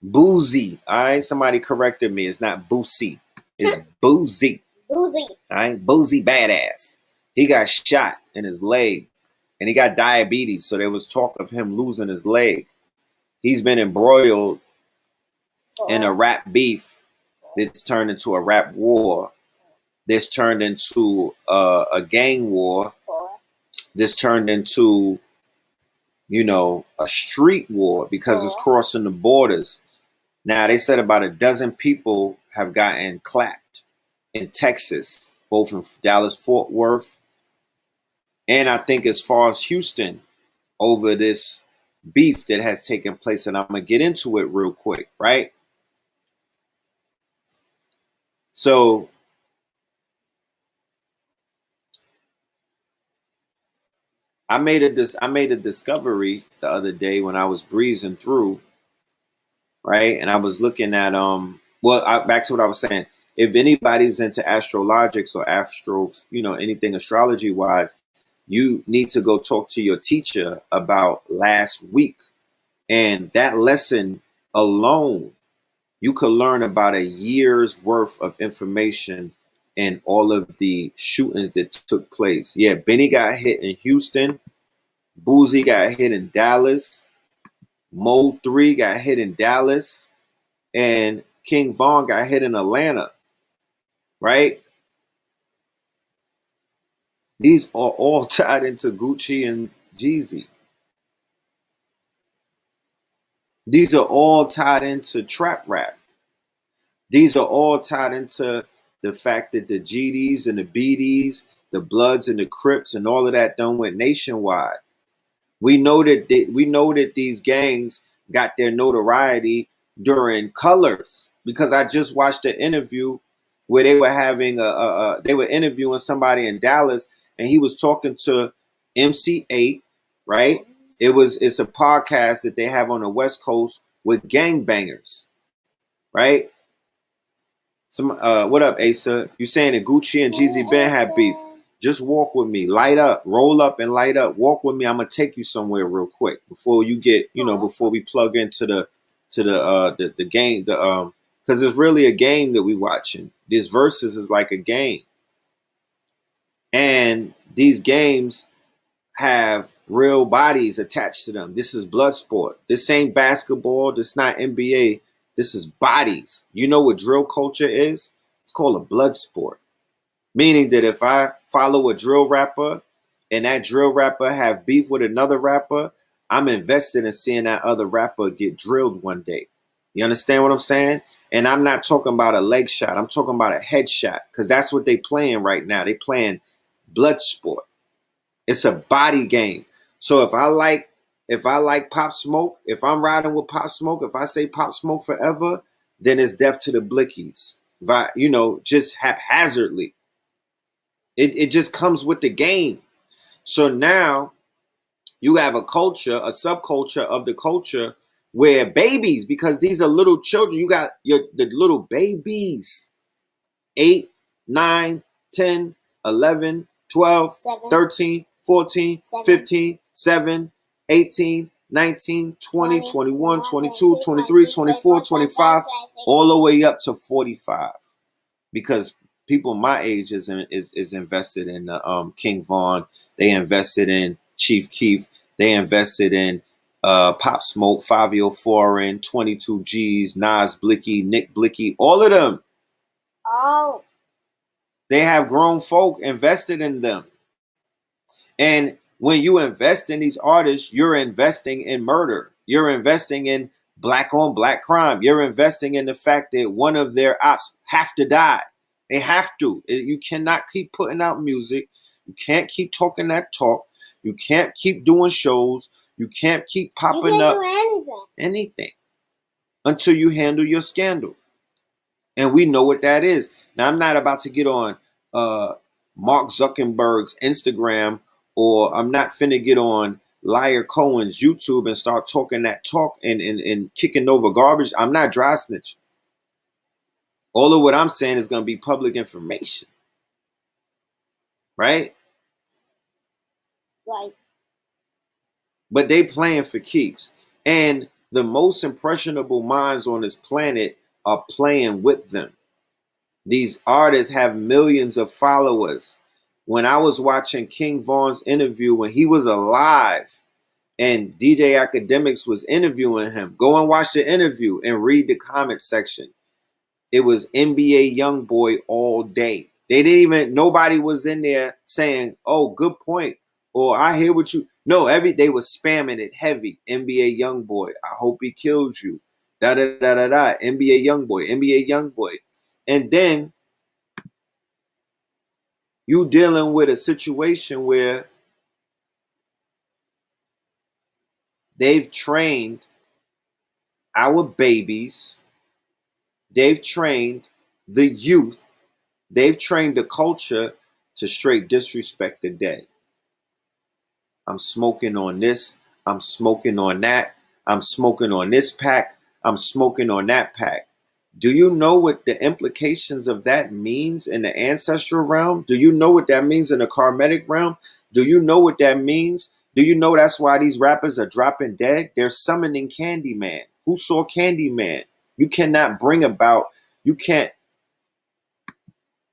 Boozy, all right? Somebody corrected me. It's not Boosie. It's Boozy. Boozy. All right? Boozy Badass. He got shot in his leg, and he got diabetes, so there was talk of him losing his leg. He's been embroiled in a rap beef that's turned into a rap war. This turned into a gang war. This turned into, a street war because it's crossing the borders. Now, they said about a dozen people have gotten clapped in Texas, both in Dallas, Fort Worth, and I think as far as Houston, over this beef that has taken place. And I'm going to get into it real quick, right? So I made a discovery the other day when I was breezing through, right? And I was looking at back to what I was saying. If anybody's into astrologics or anything astrology wise, you need to go talk to your teacher about last week. And that lesson alone, you could learn about a year's worth of information in all of the shootings that took place. Yeah, Benny got hit in Houston. Boozy got hit in Dallas. Mo 3 got hit in Dallas. And King Von got hit in Atlanta. Right? These are all tied into Gucci and Jeezy. These are all tied into trap rap. These are all tied into the fact that the GDs and the BDs, the Bloods and the Crips and all of that done went nationwide. We know that these gangs got their notoriety during Colors, because I just watched an interview where they were having they were interviewing somebody in Dallas, and he was talking to MC8, right? It's a podcast that they have on the West Coast with gangbangers, right? Some what up, Asa? You saying that Gucci and Jeezy Ben have beef? Just walk with me, light up, roll up, and light up. Walk with me. I'm gonna take you somewhere real quick before you get, before we plug into the game, because it's really a game that we watching. This versus is like a game, and these games have real bodies attached to them. This is blood sport. This ain't basketball. This not NBA. This is bodies. You know what drill culture is? It's called a blood sport. Meaning that if I follow a drill rapper and that drill rapper have beef with another rapper, I'm invested in seeing that other rapper get drilled one day. You understand what I'm saying? And I'm not talking about a leg shot. I'm talking about a head shot, because that's what they playing right now. They playing blood sport. It's a body game. So if I like Pop Smoke, if I'm riding with Pop Smoke, if I say Pop Smoke forever, then it's death to the Blickies. Just haphazardly. It just comes with the game. So now you have a culture, a subculture of the culture where babies, because these are little children, you got the little babies, 8, 9, 10, 11, 12, 7, 13, 14, 7, 15, 7, 18, 19, 20, 21, 22, 23, 24, 25, all the way up to 45. Because people my age is invested in King Von. They invested in Chief Keef. They invested in Pop Smoke, Fabio Foreign, 22 G's, Nas Blicky, Nick Blicky, all of them. Oh. They have grown folk invested in them. And when you invest in these artists, you're investing in murder. You're investing in black on black crime. You're investing in the fact that one of their ops have to die. They have to. You cannot keep putting out music. You can't keep talking that talk. You can't keep doing shows. You can't keep popping up anything until you handle your scandal. And we know what that is. Now, I'm not about to get on Mark Zuckerberg's Instagram, or I'm not finna get on Liar Cohen's YouTube and start talking that talk and kicking over garbage. I'm not dry snitching. All of what I'm saying is going to be public information. Right? Right. But they playing for keeps. And the most impressionable minds on this planet are playing with them. These artists have millions of followers. When I was watching King Von's interview when he was alive and DJ Academics was interviewing him, go and watch the interview and read the comment section. It was NBA Youngboy all day. Nobody was in there saying, oh, good point, or I hear what you, no, they was spamming it heavy. NBA Youngboy, I hope he kills you. Da da da da da. NBA Youngboy, NBA Youngboy. And then you dealing with a situation where they've trained our babies, they've trained the youth, they've trained the culture to straight disrespect the dead. I'm smoking on this, I'm smoking on that, I'm smoking on this pack, I'm smoking on that pack. Do you know what the implications of that means in the ancestral realm? Do you know what that means in the karmic realm? Do you know what that means? Do you know that's why these rappers are dropping dead? They're summoning Candyman. Who saw Candyman? You cannot bring about, you can't,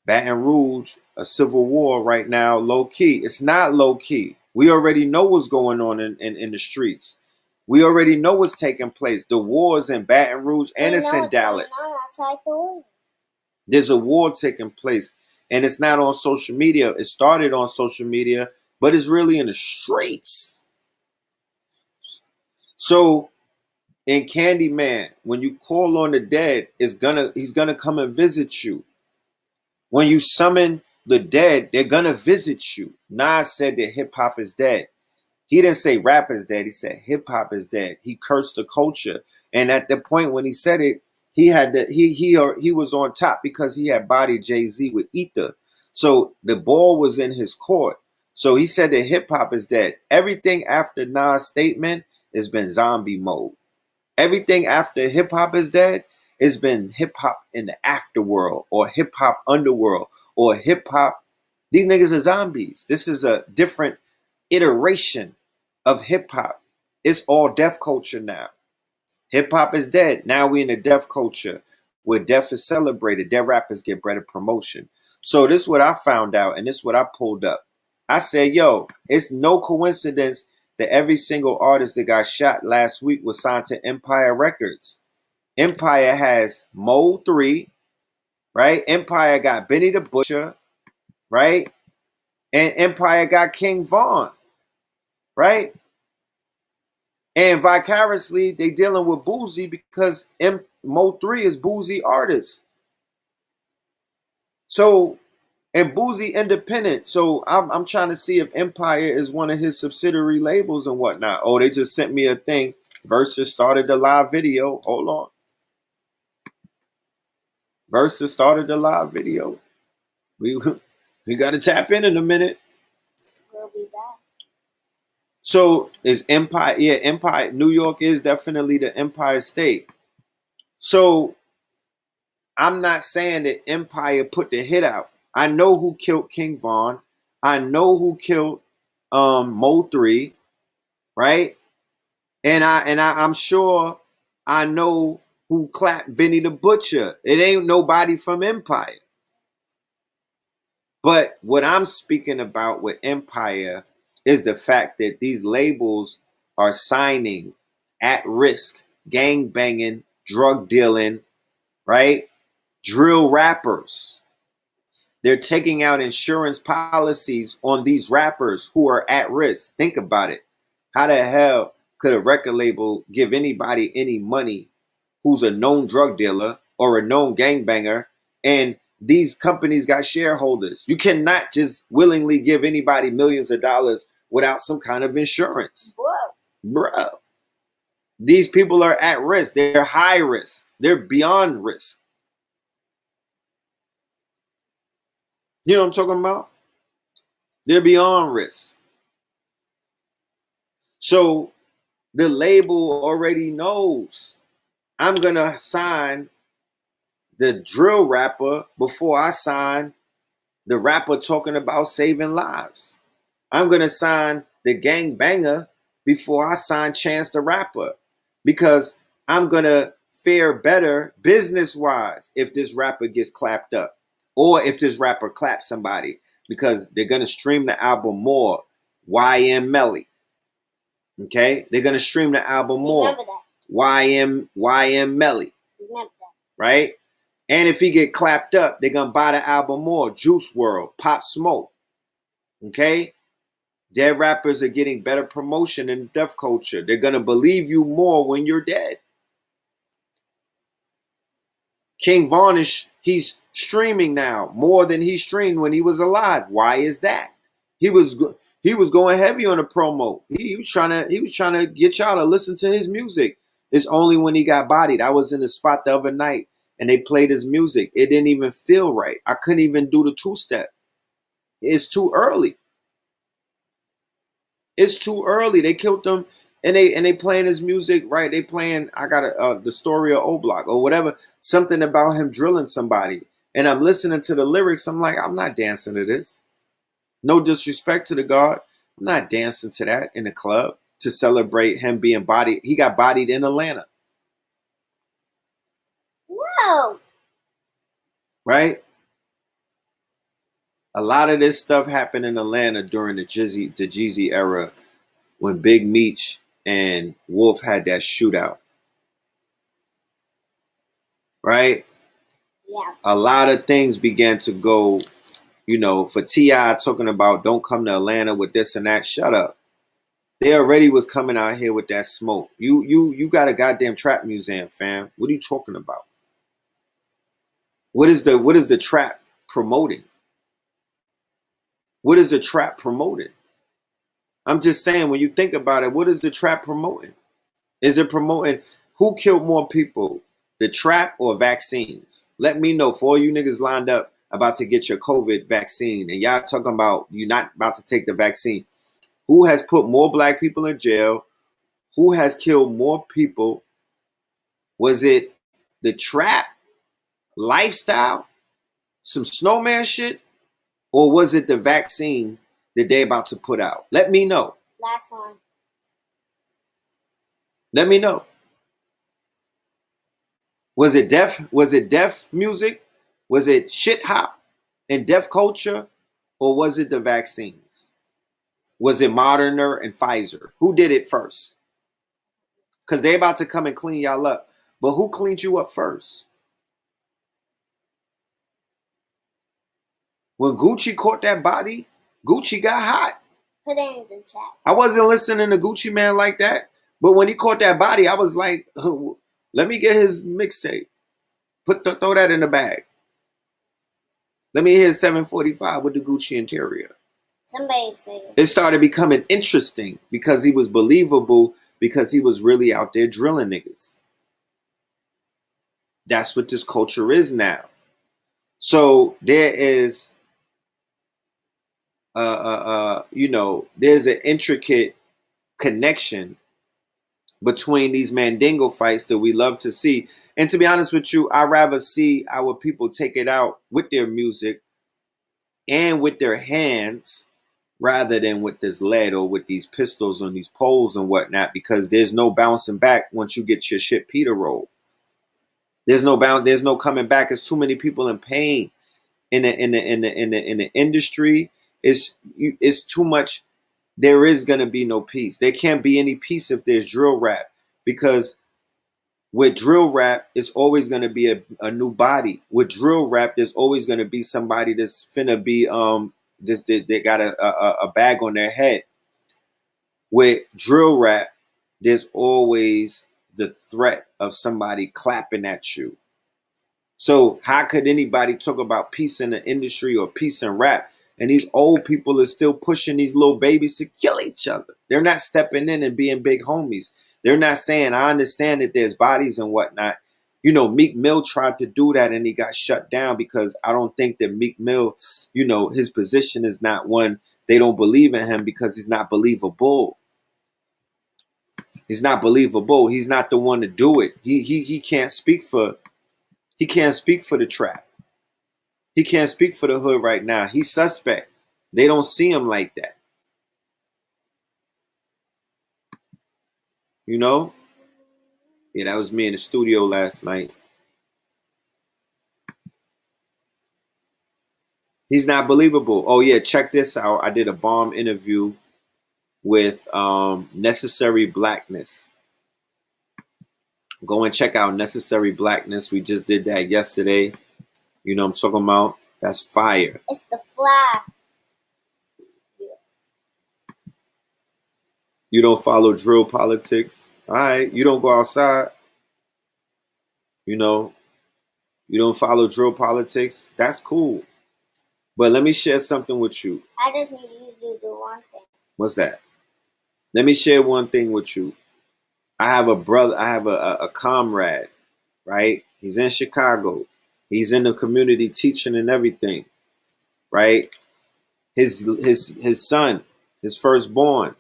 Baton Rouge, a civil war right now, low key. It's not low key. We already know what's going on in the streets. We already know what's taking place. The wars in Baton Rouge and it's in Dallas. There's a war taking place. And it's not on social media. It started on social media, but it's really in the streets. So in Candyman, when you call on the dead, he's gonna come and visit you. When you summon the dead, they're gonna visit you. Nas said that hip hop is dead. He didn't say rap is dead. He said hip hop is dead. He cursed the culture. And at the point when he said it, he was on top because he had bodied Jay-Z with Ether. So the ball was in his court. So he said that hip hop is dead. Everything after Nas' statement has been zombie mode. Everything after hip hop is dead, it's been hip hop in the afterworld or hip hop underworld or hip hop. These niggas are zombies. This is a different iteration of hip hop. It's all deaf culture now. Hip hop is dead. Now we in a deaf culture where deaf is celebrated. Dead rappers get better promotion. So this is what I found out, and this is what I pulled up. I said, yo, it's no coincidence that every single artist that got shot last week was signed to Empire Records. Empire has Mo 3, right? Empire got Benny the Butcher, right? And Empire got King Von, right? And vicariously, they dealing with Boozy because Mo 3 is Boozy artist. So, and Boozy independent. So I'm trying to see if Empire is one of his subsidiary labels and whatnot. Oh, they just sent me a thing. Versus started the live video. Hold on. Versus started the live video. We got to tap in a minute. We'll be back. So is Empire, yeah, Empire, New York is definitely the Empire State. So I'm not saying that Empire put the hit out. I know who killed King Von. I know who killed Mo 3, right? And I'm sure I know who clapped Benny the Butcher. It ain't nobody from Empire. But what I'm speaking about with Empire is the fact that these labels are signing at risk, gang banging, drug dealing, right? Drill rappers. They're taking out insurance policies on these rappers who are at risk. Think about it. How the hell could a record label give anybody any money who's a known drug dealer or a known gangbanger? And these companies got shareholders. You cannot just willingly give anybody millions of dollars without some kind of insurance. Bro. These people are at risk. They're high risk. They're beyond risk. You know what I'm talking about? They're beyond risk. So the label already knows I'm going to sign the drill rapper before I sign the rapper talking about saving lives. I'm going to sign the gang banger before I sign Chance the Rapper, because I'm going to fare better business-wise if this rapper gets clapped up or if this rapper claps somebody, because they're going to stream the album more. YM Melly. Okay? They're going to stream the album more. Remember that. YM Melly. Remember that. Right? And if he get clapped up, they're going to buy the album more. Juice World, Pop Smoke. Okay? Dead rappers are getting better promotion in deaf culture. They're going to believe you more when you're dead. King Von he's streaming now more than he streamed when he was alive. Why is that? He was going heavy on the promo. He was trying to get y'all to listen to his music. It's only when he got bodied. I was in the spot the other night and they played his music. It didn't even feel right. I couldn't even do the two-step. It's too early. It's too early. They killed him, and they playing his music, right? They playing I got the story of O Block or whatever, something about him drilling somebody. And I'm listening to the lyrics. I'm like, I'm not dancing to this. No disrespect to the God. I'm not dancing to that in the club to celebrate him being bodied. He got bodied in Atlanta. No. Right? A lot of this stuff happened in Atlanta during the Jeezy era when Big Meech and Wolf had that shootout. Right? Yeah. A lot of things began to go, for T.I. talking about don't come to Atlanta with this and that. Shut up. They already was coming out here with that smoke. You got a goddamn trap museum, fam. What are you talking about? What is the trap promoting? What is the trap promoting? I'm just saying, when you think about it, what is the trap promoting? Is it promoting who killed more people, the trap or vaccines? Let me know. For all you niggas lined up, about to get your COVID vaccine, and y'all talking about you not about to take the vaccine. Who has put more black people in jail? Who has killed more people? Was it the trap lifestyle, some snowman shit, or was it the vaccine that they about to put out? Let me know. Last one. Let me know. Was it deaf? Was it deaf music? Was it shit hop and deaf culture? Or was it the vaccines? Was it Moderna and Pfizer? Who did it first? Because they about to come and clean y'all up. But who cleaned you up first? When Gucci caught that body, Gucci got hot. Put it in the chat. I wasn't listening to Gucci Man like that. But when he caught that body, I was like, let me get his mixtape. Throw that in the bag. Let me hear 745 with the Gucci interior. Somebody say it. It started becoming interesting because he was believable, because he was really out there drilling niggas. That's what this culture is now. So there is, there's an intricate connection between these Mandingo fights that we love to see. And to be honest with you, I'd rather see our people take it out with their music and with their hands rather than with this lead or with these pistols on these poles and whatnot, because there's no bouncing back once you get your shit Peter rolled. There's no coming back. There's too many people in pain in the industry. It's too much. There is gonna be no peace. There can't be any peace if there's drill rap, because with drill rap, it's always gonna be a new body. With drill rap, there's always gonna be somebody that's finna be they got a bag on their head. With drill rap, there's always the threat of somebody clapping at you. So how could anybody talk about peace in the industry or peace in rap? And these old people are still pushing these little babies to kill each other. They're not stepping in and being big homies. They're not saying, I understand that there's bodies and whatnot. Meek Mill tried to do that and he got shut down, because I don't think that Meek Mill, his position is not one. They don't believe in him because he's not believable. He's not believable. He's not the one to do it. He can't speak for the trap. He can't speak for the hood right now. He's suspect. They don't see him like that. Yeah, that was me in the studio last night. He's not believable. Oh yeah, check this out. I did a bomb interview with Necessary Blackness. Go and check out Necessary Blackness. We just did that yesterday. You know what I'm talking about? That's fire. It's the fly. You don't follow drill politics. All right. You don't go outside. You don't follow drill politics. That's cool. But let me share something with you. I just need you to do one thing. What's that? Let me share one thing with you. I have a brother. I have a comrade, right? He's in Chicago. He's in the community teaching and everything, right? His son, his firstborn,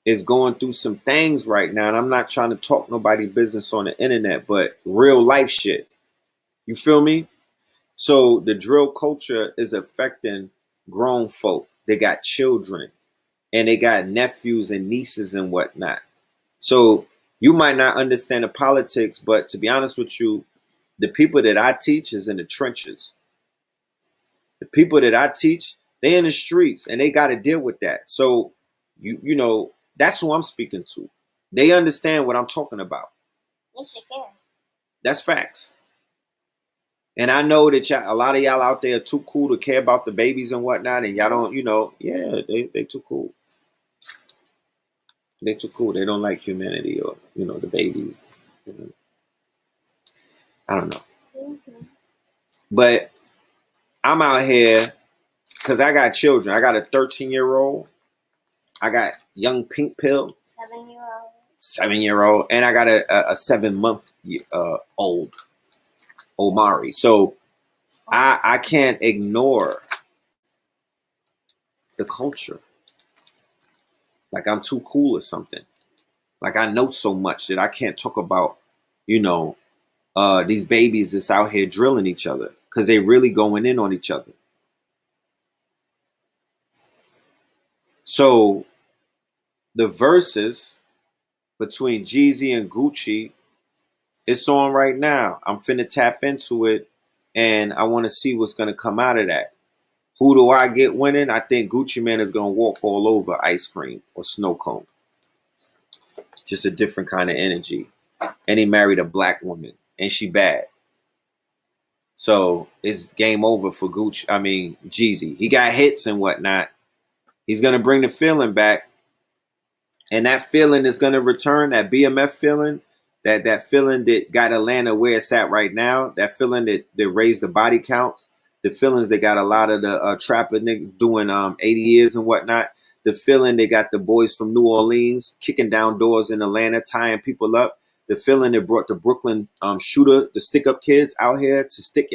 is going through some things right now. And I'm not trying to talk nobody business on the internet, but real life shit. You feel me? So the drill culture is affecting grown folk. They got children and they got nephews and nieces and whatnot. So you might not understand the politics, but to be honest with you, the people that I teach is in the trenches. The people that I teach, they in the streets and they got to deal with that. So, that's who I'm speaking to. They understand what I'm talking about. They should care. That's facts. And I know that a lot of y'all out there are too cool to care about the babies and whatnot. And y'all don't, they too cool. They too cool. They don't like humanity or, the babies. I don't know. Mm-hmm. But I'm out here because I got children. I got a 13-year-old. I got young pink pill. 7-year-old. 7-year-old. And I got a 7-month old Omari. So I can't ignore the culture. Like I'm too cool or something. Like I know so much that I can't talk about, you know, these babies that's out here drilling each other because they really going in on each other. So the verses between Jeezy and Gucci, it's on right now. I'm finna tap into it, and I want to see what's gonna come out of that. Who do I get winning? I think Gucci Man is gonna walk all over ice cream or snow cone. Just a different kind of energy. And he married a black woman, and she bad. So it's game over for Gucci. I mean, Jeezy. He got hits and whatnot. He's gonna bring the feeling back, and that feeling is gonna return. That BMF feeling, that feeling that got Atlanta where it's at right now. That feeling that raised the body counts. The feelings that got a lot of the trapper niggas doing 80 years and whatnot. The feeling they got the boys from New Orleans kicking down doors in Atlanta, tying people up. The feeling that brought the Brooklyn shooter, the stick up kids out here to stick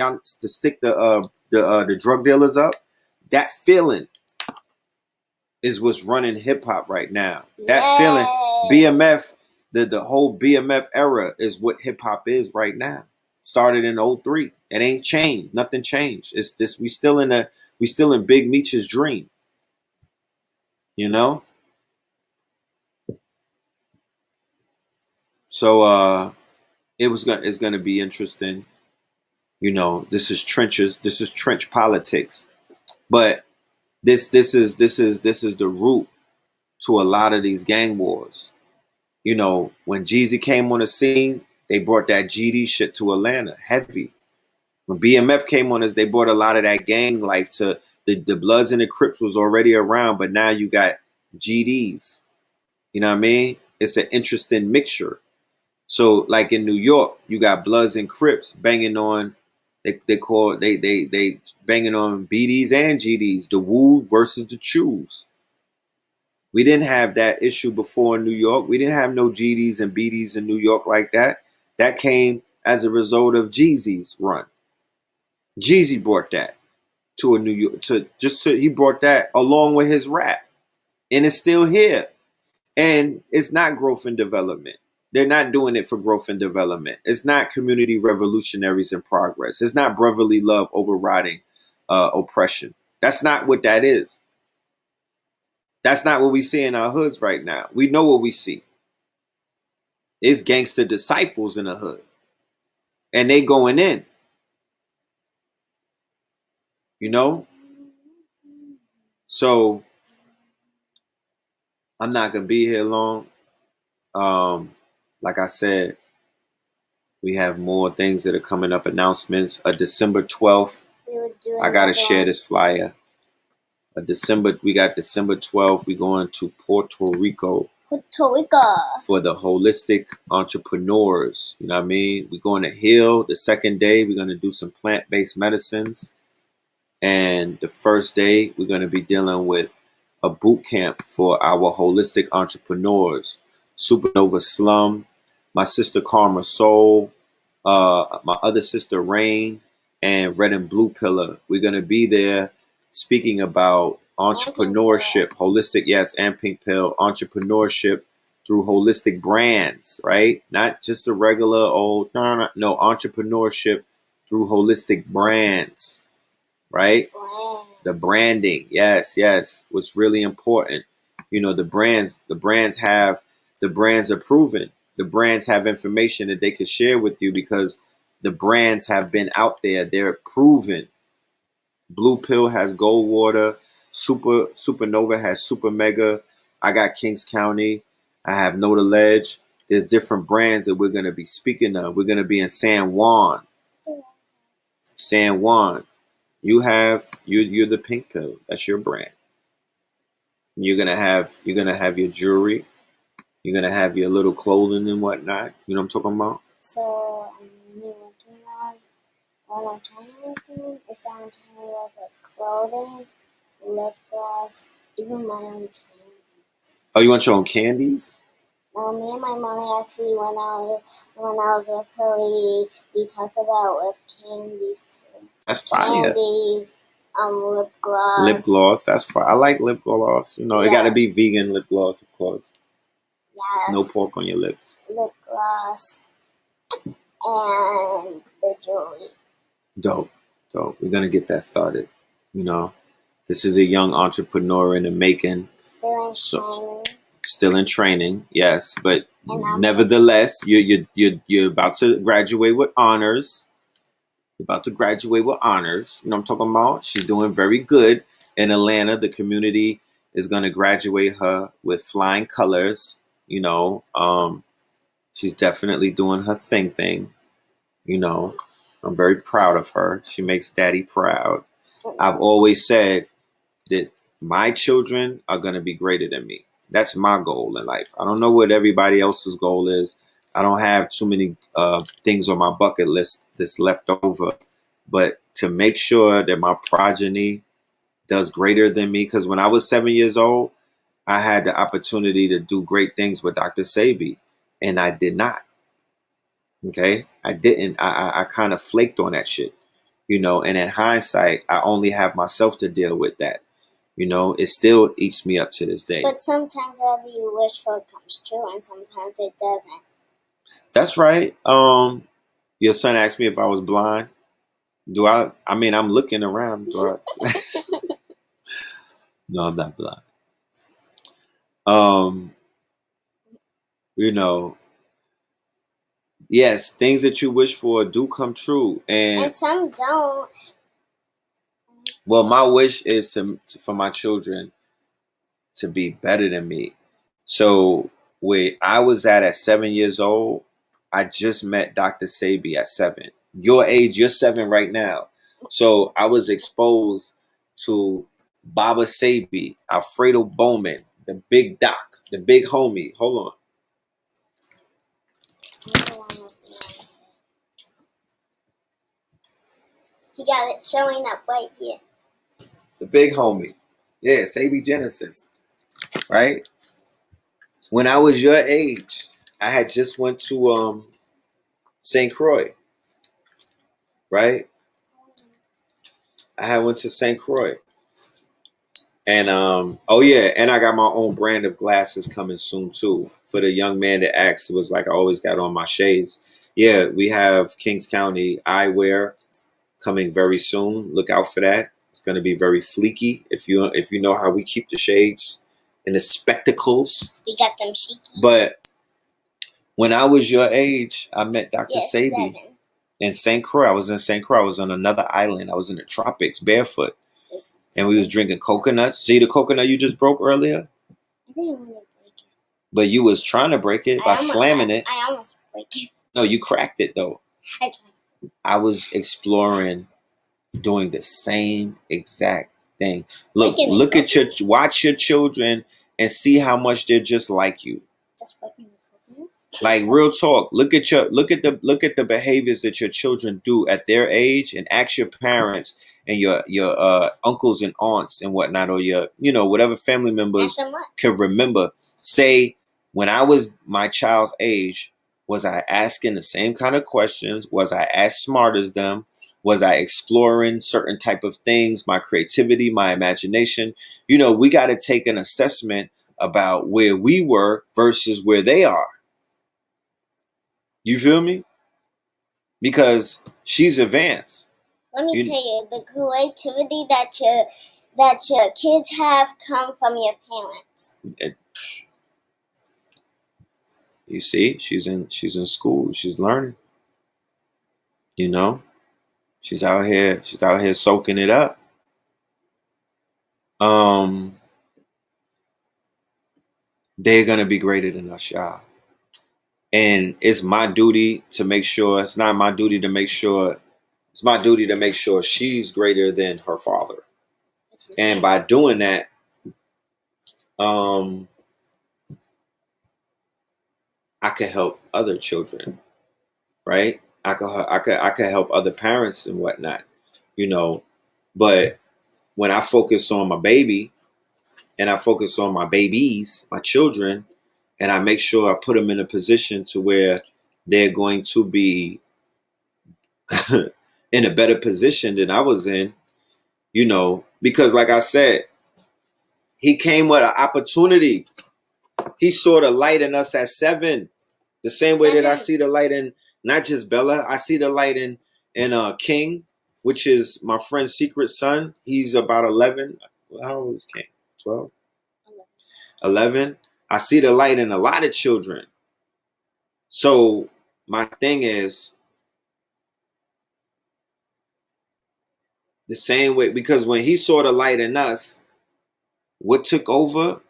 the drug dealers up. That feeling is what's running hip hop right now. That feeling, BMF, the whole BMF era is what hip hop is right now. Started in 03. It ain't changed. Nothing changed. It's this. We still in Big Meech's dream. You know. So it's gonna be interesting. You know, this is trenches. This is trench politics. But this is the root to a lot of these gang wars. You know, when Jeezy came on the scene, they brought that GD shit to Atlanta, heavy. When BMF came on us, they brought a lot of that gang life to the Bloods and the Crips was already around, but now you got GDs. You know what I mean? It's an interesting mixture. So like in New York, you got Bloods and Crips banging on they banging on BDs and GDs, the Woo versus the Chews. We didn't have that issue before in New York. We didn't have no GDs and BDs in New York like that. That came as a result of Jeezy's run. Jeezy brought that to a New York he brought that along with his rap. And it's still here. And it's not growth and development. They're not doing it for growth and development. It's not community revolutionaries in progress. It's not brotherly love overriding oppression. That's not what that is. That's not what we see in our hoods right now. We know what we see. It's gangster disciples in the hood. And they going in. You know? So I'm not gonna be here long. Like I said, we have more things that are coming up. Announcements. December 12th. I gotta share this flyer. We got December 12th. We're going to Puerto Rico for the holistic entrepreneurs. You know what I mean? We're going to heal. The second day, we're going to do some plant-based medicines. And the first day, we're going to be dealing with a boot camp for our holistic entrepreneurs. Supernova Slum, my sister Karma Soul, my other sister Rain, and Red and Blue Pillar. We're going to be there speaking about entrepreneurship, holistic, yes, and Pink Pill, entrepreneurship through holistic brands, right? Not just a regular old, no, entrepreneurship through holistic brands, right? The branding, yes, what's really important. You know, the brands are proven. The brands have information that they could share with you because the brands have been out there. They're proven. Blue Pill has Gold Water. Supernova has Super Mega. I got Kings County. I have Know the Ledge. There's different brands that we're going to be speaking of. We're going to be in San Juan. San Juan. You're the Pink Pill. That's your brand. You're gonna have your jewelry. You're gonna have your little clothing and whatnot. You know what I'm talking about? So I'm working on what I'm trying to work on is that I'm trying to work with clothing, lip gloss, even my own candy. Oh, you want your own candies? No, me and my mommy actually when I was with her we talked about with candies too. That's fire. Candies, lip gloss. Lip gloss. That's fire. I like lip gloss. You know, it got to Yeah. be vegan lip gloss, of course. Yeah. No pork on your lips. Lip gloss and the jewelry. Dope. We're gonna get that started. You know, this is a young entrepreneur in the making. Still in training, yes, but nevertheless, you're about to graduate with honors. You're about to graduate with honors. You know what I'm talking about? She's doing very good in Atlanta. The community is gonna graduate her with flying colors. You know, she's definitely doing her thing. You know, I'm very proud of her. She makes daddy proud. I've always said that my children are going to be greater than me. That's my goal in life. I don't know what everybody else's goal is. I don't have too many things on my bucket list that's left over. But to make sure that my progeny does greater than me, because when I was 7 years old, I had the opportunity to do great things with Dr. Sebi, and I did not. Okay, I didn't. I kind of flaked on that shit, you know. And in hindsight, I only have myself to deal with that. You know, it still eats me up to this day. But sometimes whatever you wish for comes true, and sometimes it doesn't. That's right. Your son asked me if I was blind. Do I? I mean, I'm looking around. Do I? No, I'm not blind. You know. Yes, things that you wish for do come true, and some don't. Well, my wish is for my children to be better than me. So where I was at 7 years old, I just met Dr. Sebi at 7. Your age, you're 7 right now. So I was exposed to Baba Sebi, Alfredo Bowman, the big doc, the big homie. Hold on. You got it showing up right here. The big homie. Yeah, Sebi Genesis. Right? When I was your age, I had just went to St. Croix. Right? I had went to St. Croix. And oh yeah, and I got my own brand of glasses coming soon too. For the young man that asked, it was like I always got on my shades. Yeah, we have Kings County Eyewear coming very soon. Look out for that. It's going to be very fleeky. If you know how we keep the shades and the spectacles. We got them cheeky. But when I was your age, I met Dr. Sebi 7. in St. Croix. I was in St. Croix. I was on another island. I was in the tropics, barefoot. And we was drinking coconuts. See the coconut you just broke earlier? I didn't want to break it. But you was trying to break it by slamming it. I almost break it. No, you cracked it though. I was exploring doing the same exact thing. Look at watch your children and see how much they're just like you. Just breaking the coconut? Like real talk. Look at the behaviors that your children do at their age, and ask your parents and your uncles and aunts and whatnot, or your whatever family members can remember. Say, when I was my child's age, was I asking the same kind of questions? Was I as smart as them? Was I exploring certain type of things? My creativity, my imagination. We got to take an assessment about where we were versus where they are. You feel me? Because she's advanced. Let me tell you, the creativity that your kids have come from your parents. You see, she's in school. She's learning. She's out here soaking it up. They're gonna be greater than us, y'all. And it's my duty to make sure. It's not my duty to make sure. It's my duty to make sure she's greater than her father. And by doing that, I could help other children, right? I could help other parents and whatnot, But when I focus on my baby, and I focus on my babies, my children, and I make sure I put them in a position to where they're going to be in a better position than I was in, you know, because like I said, he came with an opportunity. He saw the light in us at 7. The same way that I see the light in not just Bella, I see the light in King, which is my friend's secret son. He's about 11. How old is King? 12? 11. I see the light in a lot of children. So my thing is the same way, because when he saw the light in us, what took over?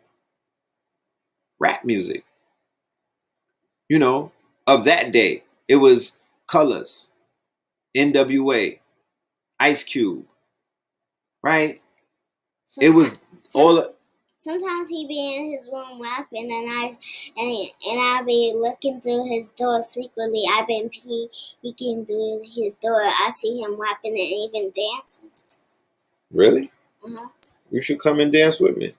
Rap music. You know, of that day. It was Colors, NWA, Ice Cube, right? It was all. Sometimes he be in his room rapping, and I be looking through his door secretly. I been peeking through his door. I see him rapping and even dancing. Really? You should come and dance with me.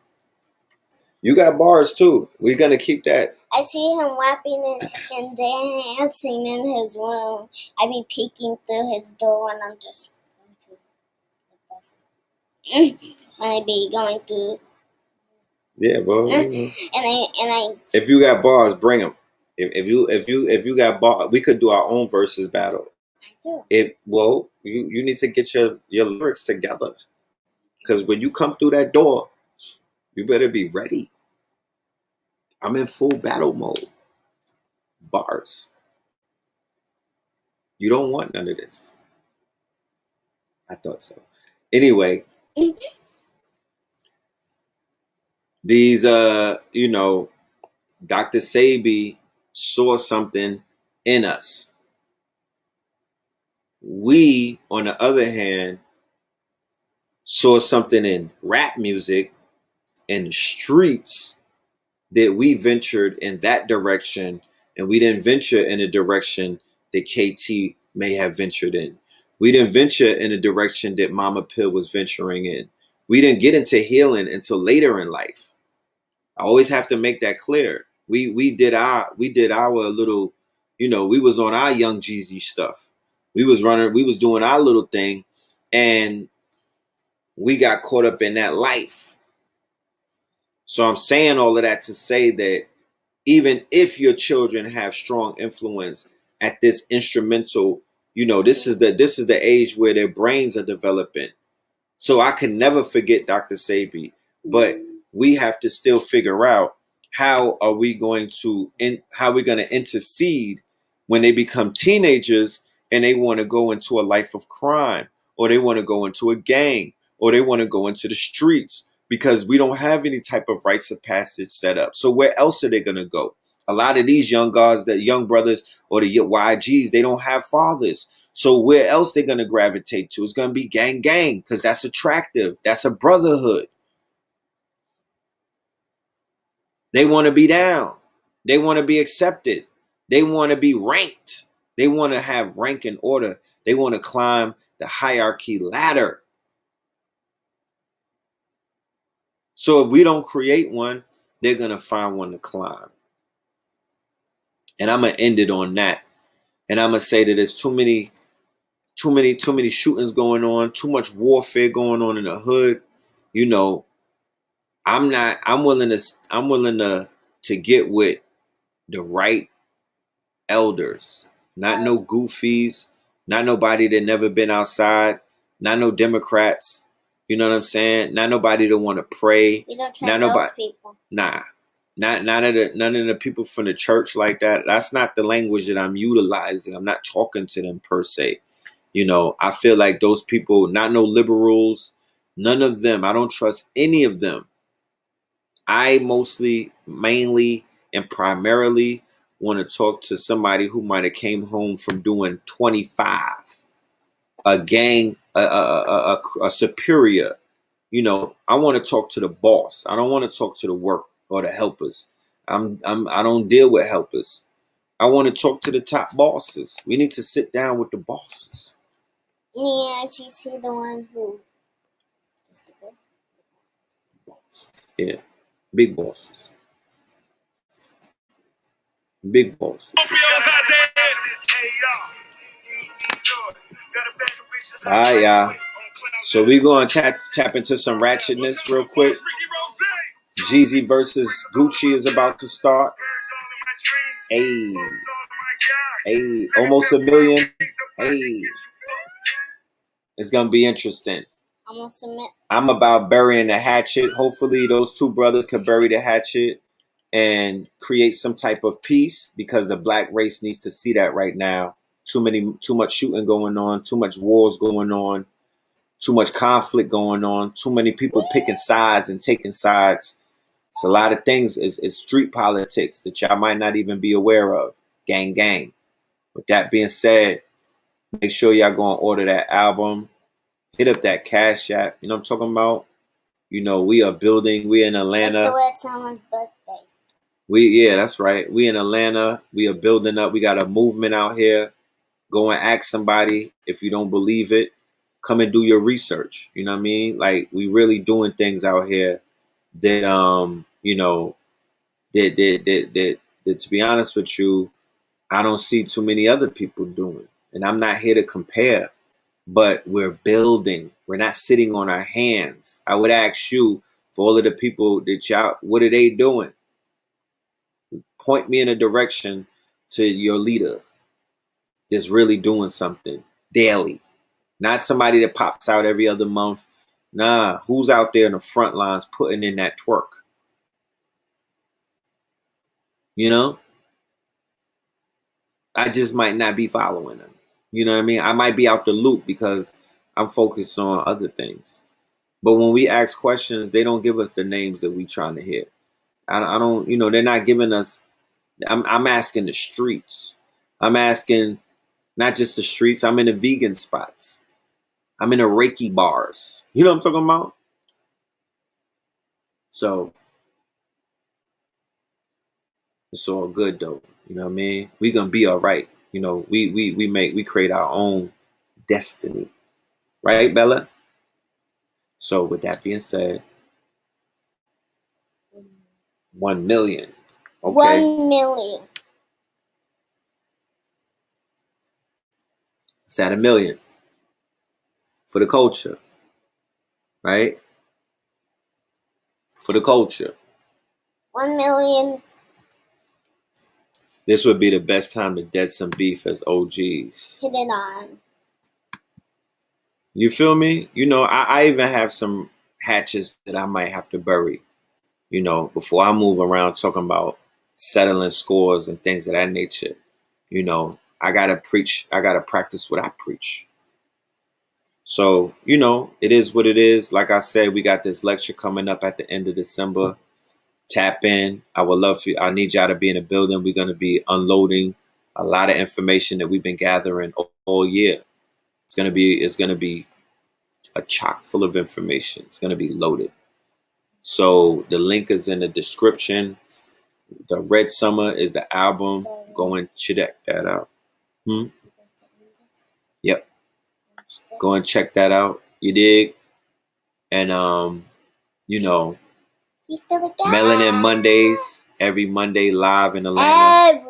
You got bars too. We're gonna keep that. I see him rapping and dancing in his room. I be peeking through his door, and I'm just going to when I be going through. Yeah, bro. You know. and I. If you got bars, bring them. If you got bars, we could do our own versus battle. I do. You need to get your lyrics together, because when you come through that door, you better be ready. I'm in full battle mode. Bars. You don't want none of this. I thought so. Anyway, these you know, Dr. Sebi saw something in us. We, on the other hand, saw something in rap music in the streets that we ventured in that direction, and we didn't venture in a direction that KT may have ventured in. We didn't venture in a direction that Mama Pill was venturing in. We didn't get into healing until later in life. I always have to make that clear. We did our little, you know, we was on our Young Jeezy stuff. We was doing our little thing, and we got caught up in that life. So I'm saying all of that to say that even if your children have strong influence at this instrumental, you know, this is the age where their brains are developing. So I can never forget Dr. Sebi, but we have to still figure out how we're going to intercede when they become teenagers and they want to go into a life of crime, or they want to go into a gang, or they want to go into the streets, because we don't have any type of rites of passage set up. So where else are they going to go? A lot of these young guys, the young brothers or the YGs, they don't have fathers. So where else they're going to gravitate to? It's going to be gang, because that's attractive. That's a brotherhood. They want to be down. They want to be accepted. They want to be ranked. They want to have rank and order. They want to climb the hierarchy ladder. So if we don't create one, they're going to find one to climb. And I'm going to end it on that. And I'm going to say that there's too many shootings going on, too much warfare going on in the hood. You know, I'm willing to get with the right elders, not no goofies, not nobody that never been outside, not no Democrats. You know what I'm saying? Not nobody that want to pray. We don't trust those people. Nah. None of the people from the church like that. That's not the language that I'm utilizing. I'm not talking to them per se. You know, I feel like those people, not no liberals, none of them. I don't trust any of them. I mainly, and primarily want to talk to somebody who might have came home from doing 25, a gang, a superior. You know, I want to talk to the boss. I don't want to talk to the work or the helpers. I don't deal with helpers. I want to talk to the top bosses. We need to sit down with the bosses. Yeah, you see the one who. Yeah, big bosses. Big bosses. All right, y'all. So we going to tap into some ratchetness real quick. Jeezy versus Gucci is about to start. Hey, almost a million. Hey, it's gonna be interesting. I'm about burying the hatchet. Hopefully, those two brothers can bury the hatchet and create some type of peace, because the black race needs to see that right now. Too much shooting going on, too much wars going on, too much conflict going on, too many people picking sides and taking sides. It's a lot of things. It's street politics that y'all might not even be aware of. Gang, gang. With that being said, make sure y'all go and order that album. Hit up that Cash App. You know what I'm talking about? You know, we are building. We in Atlanta. Let's do it someone's birthday. Yeah, that's right. We in Atlanta. We are building up. We got a movement out here. Go and ask somebody. If you don't believe it, come and do your research. You know what I mean? Like, we really doing things out here that you know, that to be honest with you, I don't see too many other people doing. And I'm not here to compare, but we're building. We're not sitting on our hands. I would ask you, for all of the people that y'all, what are they doing? Point me in a direction to your leader that's really doing something daily. Not somebody that pops out every other month. Nah, who's out there in the front lines putting in that twerk? You know? I just might not be following them. You know what I mean? I might be out the loop because I'm focused on other things. But when we ask questions, they don't give us the names that we trying to hear. I don't, you know, they're not giving us. I'm asking the streets. I'm asking not just the streets. I'm in the vegan spots. I'm in the Reiki bars. You know what I'm talking about? So it's all good though. You know what I mean? We gonna be all right. You know, we create our own destiny. Right, Bella? So with that being said, 1 million. Okay. 1 million. It's at 1 million. For the culture. Right? For the culture. 1 million. This would be the best time to dead some beef as OGs. Hit it on. You feel me? You know, I even have some hatches that I might have to bury, you know, before I move around talking about settling scores and things of that nature. You know, I gotta practice what I preach. So, you know, it is what it is. Like I said, we got this lecture coming up at the end of December. Tap in. I need y'all to be in the building. We're gonna be unloading a lot of information that we've been gathering all year. It's gonna be a chock full of information. It's gonna be loaded. So the link is in the description. The Red Summer is the album. Go and check that out. Yep. Go and check that out. You dig? And you know, Melanin Mondays, every Monday live in Atlanta.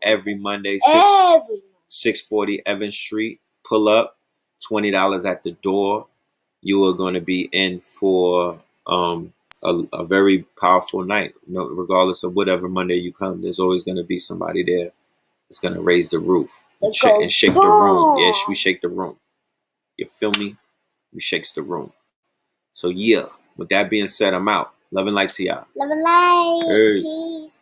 Every Monday, 640 Evans Street. Pull up, $20 at the door. You are going to be in for a very powerful night. You know, regardless of whatever Monday you come, there's always going to be somebody there that's going to raise the roof and shake the room. Yes, we shake the room. You feel me? We shakes the room. So yeah, with that being said, I'm out. Love and light to y'all. Love and light. Peace.